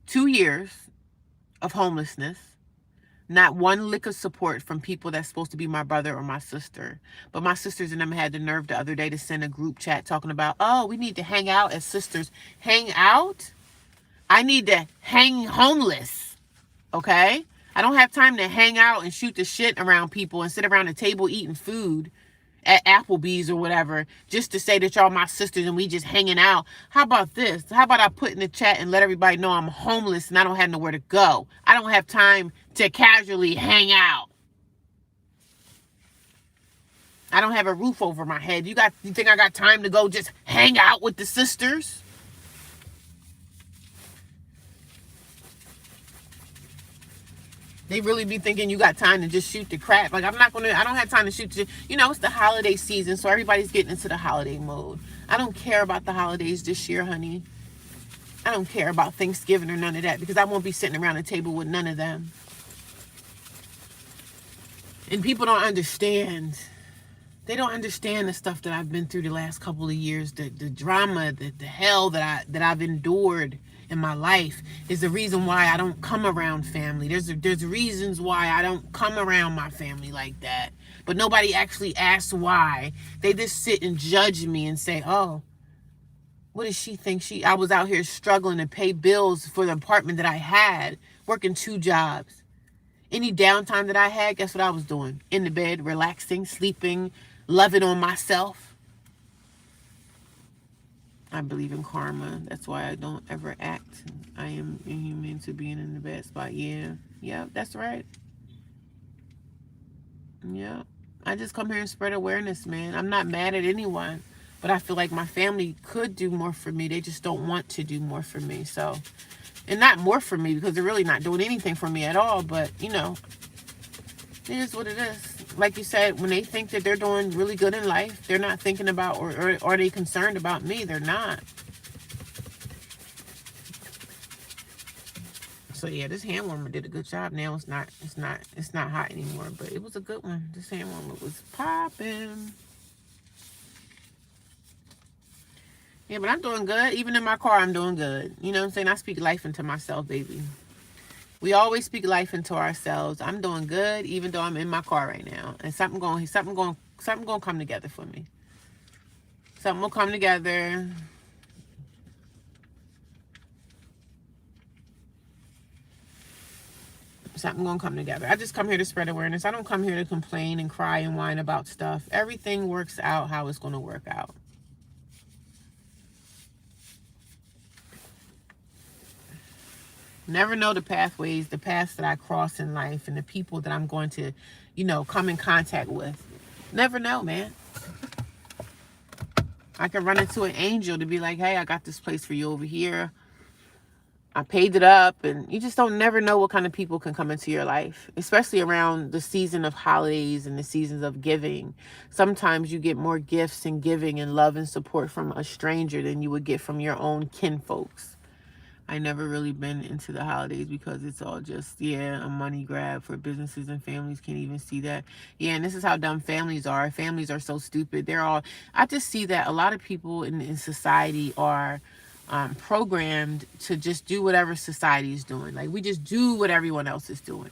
2 years of homelessness. Not one lick of support from people that's supposed to be my brother or my sister. But my sisters and them had the nerve the other day to send a group chat talking about, oh, we need to hang out as sisters. Hang out? I need to hang homeless. Okay? I don't have time to hang out and shoot the shit around people and sit around a table eating food at Applebee's or whatever just to say that y'all my sisters and we just hanging out. How about this? How about I put in the chat and let everybody know I'm homeless and I don't have nowhere to go. I don't have time to casually hang out. I don't have a roof over my head. You think I got time to go just hang out with the sisters? They really be thinking you got time to just shoot the crap. Like, I don't have time to shoot. It's the holiday season, so everybody's getting into the holiday mode. I don't care about the holidays this year, honey. I don't care about Thanksgiving or none of that because I won't be sitting around a table with none of them. And people don't understand. They don't understand the stuff that I've been through the last couple of years, the drama, the hell that I've endured in my life is the reason why I don't come around family. There's reasons why I don't come around my family like that. But nobody actually asks why. They just sit and judge me and say, oh, what does she think? I was out here struggling to pay bills for the apartment that I had, working 2 jobs. Any downtime that I had, guess what I was doing? In the bed, relaxing, sleeping, loving on myself. I believe in karma. That's why I don't ever act. I am inhuman to being in the bad spot. Yeah, that's right. Yeah. I just come here and spread awareness, man. I'm not mad at anyone, but I feel like my family could do more for me. They just don't want to do more for me. So, and not more for me because they're really not doing anything for me at all. But, it is what it is. Like you said, when they think that they're doing really good in life, they're not thinking about or are they concerned about me? They're not. So yeah, this hand warmer did a good job. Now it's not hot anymore, but it was a good one. This hand warmer was popping. Yeah, but I'm doing good. Even in my car, I'm doing good. You know what I'm saying? I speak life into myself, baby. We always speak life into ourselves. I'm doing good, even though I'm in my car right now. And something going to come together for me. Something will come together. Something going to come together. I just come here to spread awareness. I don't come here to complain and cry and whine about stuff. Everything works out how it's going to work out. Never know the paths that I cross in life and the people that I'm going to, come in contact with. Never know, man. I can run into an angel to be like, hey, I got this place for you over here. I paid it up. And you just don't never know what kind of people can come into your life, especially around the season of holidays and the seasons of giving. Sometimes you get more gifts and giving and love and support from a stranger than you would get from your own kinfolks. I never really been into the holidays because it's all just, a money grab for businesses and families. Can't even see that. Yeah, and this is how dumb families are. Families are so stupid. I just see that a lot of people in society are programmed to just do whatever society is doing. Like, we just do what everyone else is doing.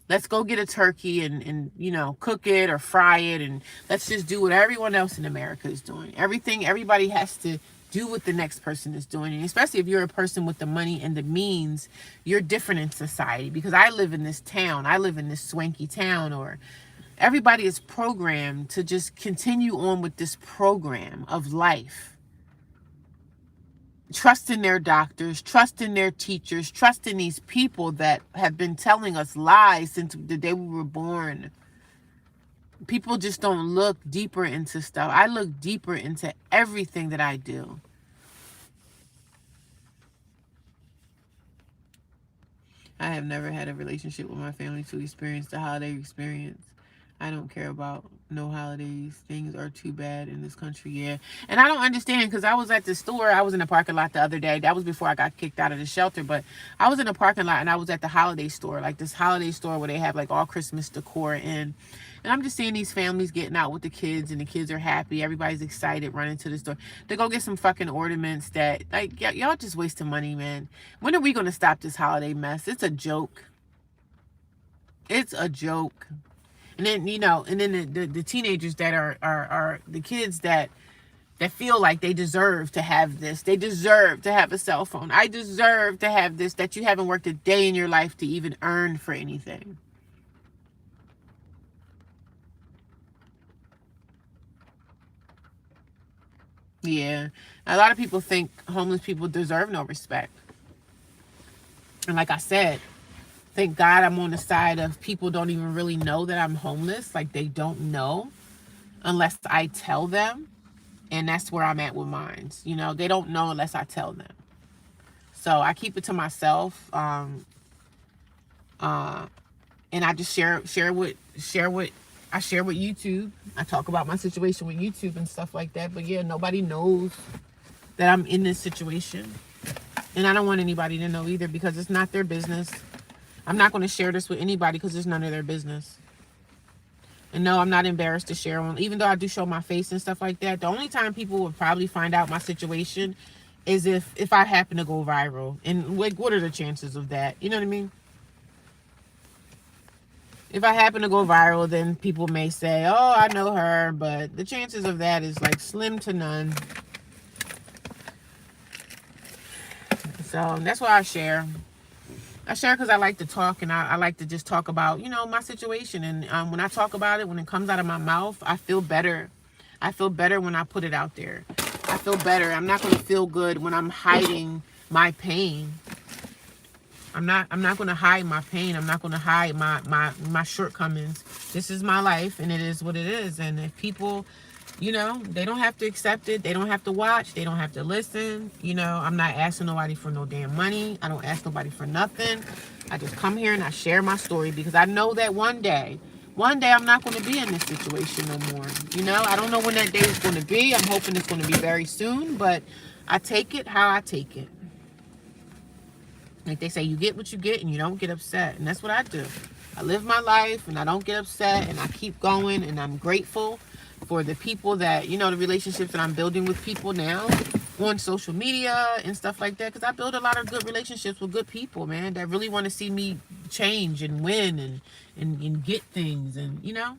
Let's go get a turkey and cook it or fry it, and let's just do what everyone else in America is doing. Everybody has to do what the next person is doing. And especially if you're a person with the money and the means, you're different in society. Because I live in this town, I live in this swanky town, or everybody is programmed to just continue on with this program of life. Trusting their doctors, trusting their teachers, trusting these people that have been telling us lies since the day we were born. People just don't look deeper into stuff. I look deeper into everything that I do. I have never had a relationship with my family to experience the holiday experience. I don't care about no holidays. Things are too bad in this country, yeah. And I don't understand, because I was at the store. I was in the parking lot the other day. That was before I got kicked out of the shelter. But I was in the parking lot, and I was at the holiday store, like this holiday store where they have like all Christmas decor in. And I'm just seeing these families getting out with the kids, and the kids are happy. Everybody's excited, running to the store to go get some fucking ornaments that, like, y'all just wasting money, man. When are we going to stop this holiday mess? It's a joke. It's a joke. And then, you know, and then the teenagers that are the kids that feel like they deserve to have this. They deserve to have a cell phone. I deserve to have this, that you haven't worked a day in your life to even earn for anything. Yeah. A lot of people think homeless people deserve no respect. And like I said, thank God I'm on the side of people don't even really know that I'm homeless. Like, they don't know unless I tell them. And that's where I'm at with mine. You know, they don't know unless I tell them. So I keep it to myself. And I just share with YouTube. I talk about my situation with YouTube and stuff like that. But yeah, nobody knows that I'm in this situation. And I don't want anybody to know either, because it's not their business. I'm not going to share this with anybody because it's none of their business. And no, I'm not embarrassed to share on, even though I do show my face and stuff like that. The only time people would probably find out my situation is if I happen to go viral. And like, what are the chances of that? You know what I mean? If I happen to go viral, then people may say, oh, I know her. But the chances of that is like slim to none. So that's why I share. I share because I like to talk, and I like to just talk about, you know, my situation. And when I talk about it, when it comes out of my mouth, I feel better. I feel better when I put it out there. I feel better. I'm not going to feel good when I'm hiding my pain. I'm not going to hide my pain. I'm not going to hide my shortcomings. This is my life, and it is what it is. And if people, you know, they don't have to accept it. They don't have to watch. They don't have to listen. You know, I'm not asking nobody for no damn money. I don't ask nobody for nothing. I just come here and I share my story, because I know that one day I'm not going to be in this situation no more. You know, I don't know when that day is going to be. I'm hoping it's going to be very soon, but I take it how I take it. Like they say, you get what you get and you don't get upset. And that's what I do. I live my life and I don't get upset, and I keep going, and I'm grateful for the people that, you know, the relationships that I'm building with people now on social media and stuff like that. Because I build a lot of good relationships with good people, man, that really want to see me change and win and get things. And, you know,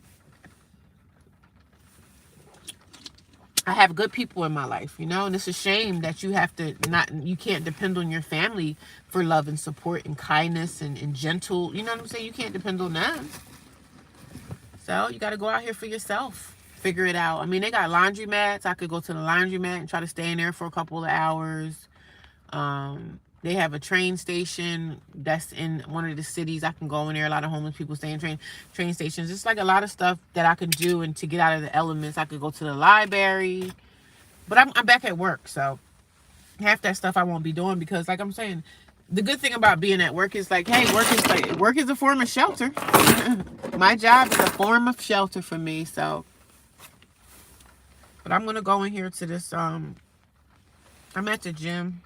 I have good people in my life, you know, and it's a shame that you can't depend on your family for love and support and kindness and gentle, you know what I'm saying? You can't depend on them. So you got to go out here for yourself. Figure it out. I mean, they got laundromats. I could go to the laundromat and try to stay in there for a couple of hours. They have a train station that's in one of the cities. I can go in there. A lot of homeless people stay in train stations. It's like a lot of stuff that I can do, and to get out of the elements. I could go to the library. But I'm back at work, so half that stuff I won't be doing, because like I'm saying, the good thing about being at work is like, hey, work is a form of shelter. My job is a form of shelter for me, so. But I'm going to go in here to this, I'm at the gym.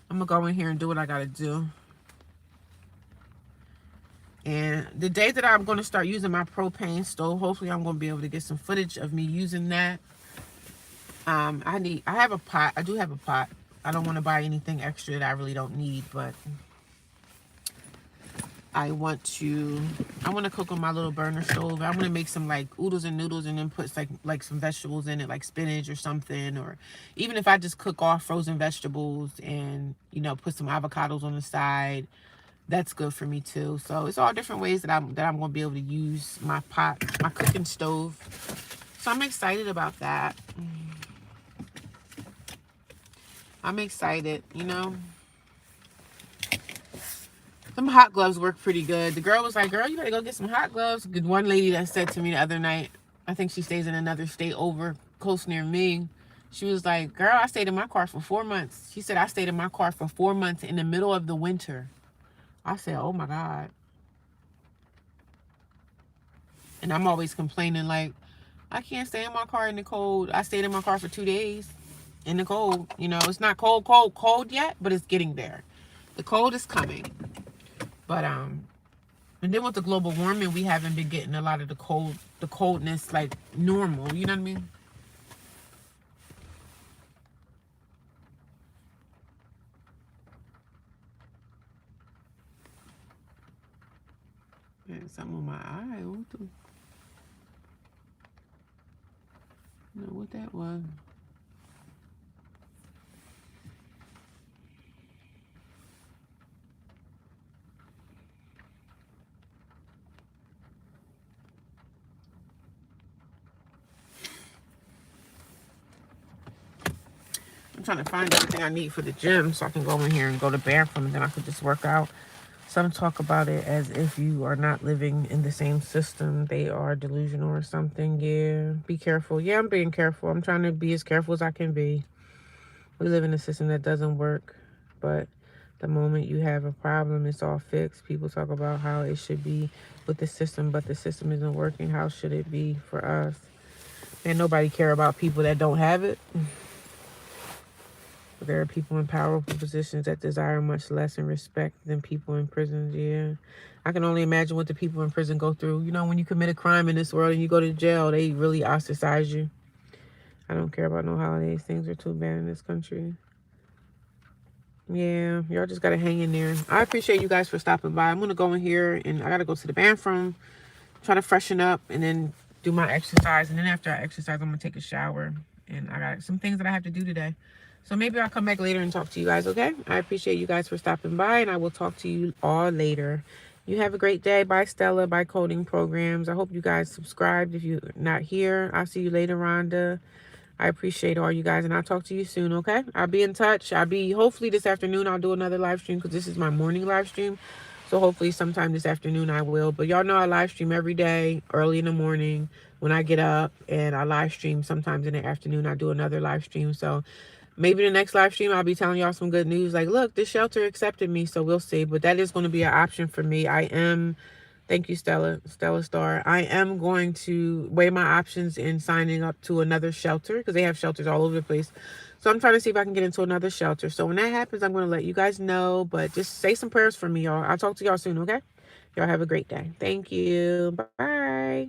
I'm going to go in here and do what I got to do. And the day that I'm going to start using my propane stove, hopefully I'm going to be able to get some footage of me using that. I have a pot. I do have a pot. I don't want to buy anything extra that I really don't need, but I want to cook on my little burner stove. I want to make some like oodles and noodles and then put like some vegetables in it, like spinach or something. Or even if I just cook off frozen vegetables and, you know, put some avocados on the side, that's good for me too. So it's all different ways that I'm going to be able to use my pot, my cooking stove. So I'm excited about that. I'm excited, you know. Some hot gloves work pretty good. The girl was like, girl, you better go get some hot gloves. Good one lady that said to me the other night, I think she stays in another state over close near me. She was like, girl, I stayed in my car for 4 months. She said, I stayed in my car for 4 months in the middle of the winter. I said, oh my God. And I'm always complaining like, I can't stay in my car in the cold. I stayed in my car for 2 days in the cold. You know, it's not cold yet, but it's getting there. The cold is coming. But and then with the global warming, we haven't been getting a lot of the coldness like normal. You know what I mean? Yeah, something on my eye. What the? Know what that was? I'm trying to find everything I need for the gym so I can go in here and go to the bathroom and then I could just work out. Some talk about it as if you are not living in the same system. They are delusional or something. Yeah, be careful. Yeah, I'm being careful. I'm trying to be as careful as I can be. We live in a system that doesn't work, but the moment you have a problem, it's all fixed. People talk about how it should be with the system, but the system isn't working. How should it be for us? And nobody care about people that don't have it. But there are people in powerful positions that desire much less in respect than people in prisons. Yeah. I can only imagine what the people in prison go through. You know, when you commit a crime in this world and you go to jail, they really ostracize you. I don't care about no holidays. Things are too bad in this country. Yeah, y'all just gotta hang in there. I appreciate you guys for stopping by. I'm gonna go in here and I gotta go to the bathroom, try to freshen up, and then do my exercise. And then after I exercise, I'm gonna take a shower. And I got some things that I have to do today. So maybe I'll come back later and talk to you guys, okay? I appreciate you guys for stopping by, and I will talk to you all later. You have a great day. Bye, Stella. Bye, Coding Programs. I hope you guys subscribed if you're not here. I'll see you later, Rhonda. I appreciate all you guys, and I'll talk to you soon, okay? I'll be in touch. Hopefully this afternoon, I'll do another live stream because this is my morning live stream. So hopefully sometime this afternoon I will. But y'all know I live stream every day, early in the morning when I get up, and I live stream sometimes in the afternoon. I do another live stream. So maybe the next live stream, I'll be telling y'all some good news. Like, look, this shelter accepted me, so we'll see. But that is going to be an option for me. Thank you, Stella Star. I am going to weigh my options in signing up to another shelter because they have shelters all over the place. So I'm trying to see if I can get into another shelter. So when that happens, I'm going to let you guys know. But just say some prayers for me, y'all. I'll talk to y'all soon, okay? Y'all have a great day. Thank you. Bye.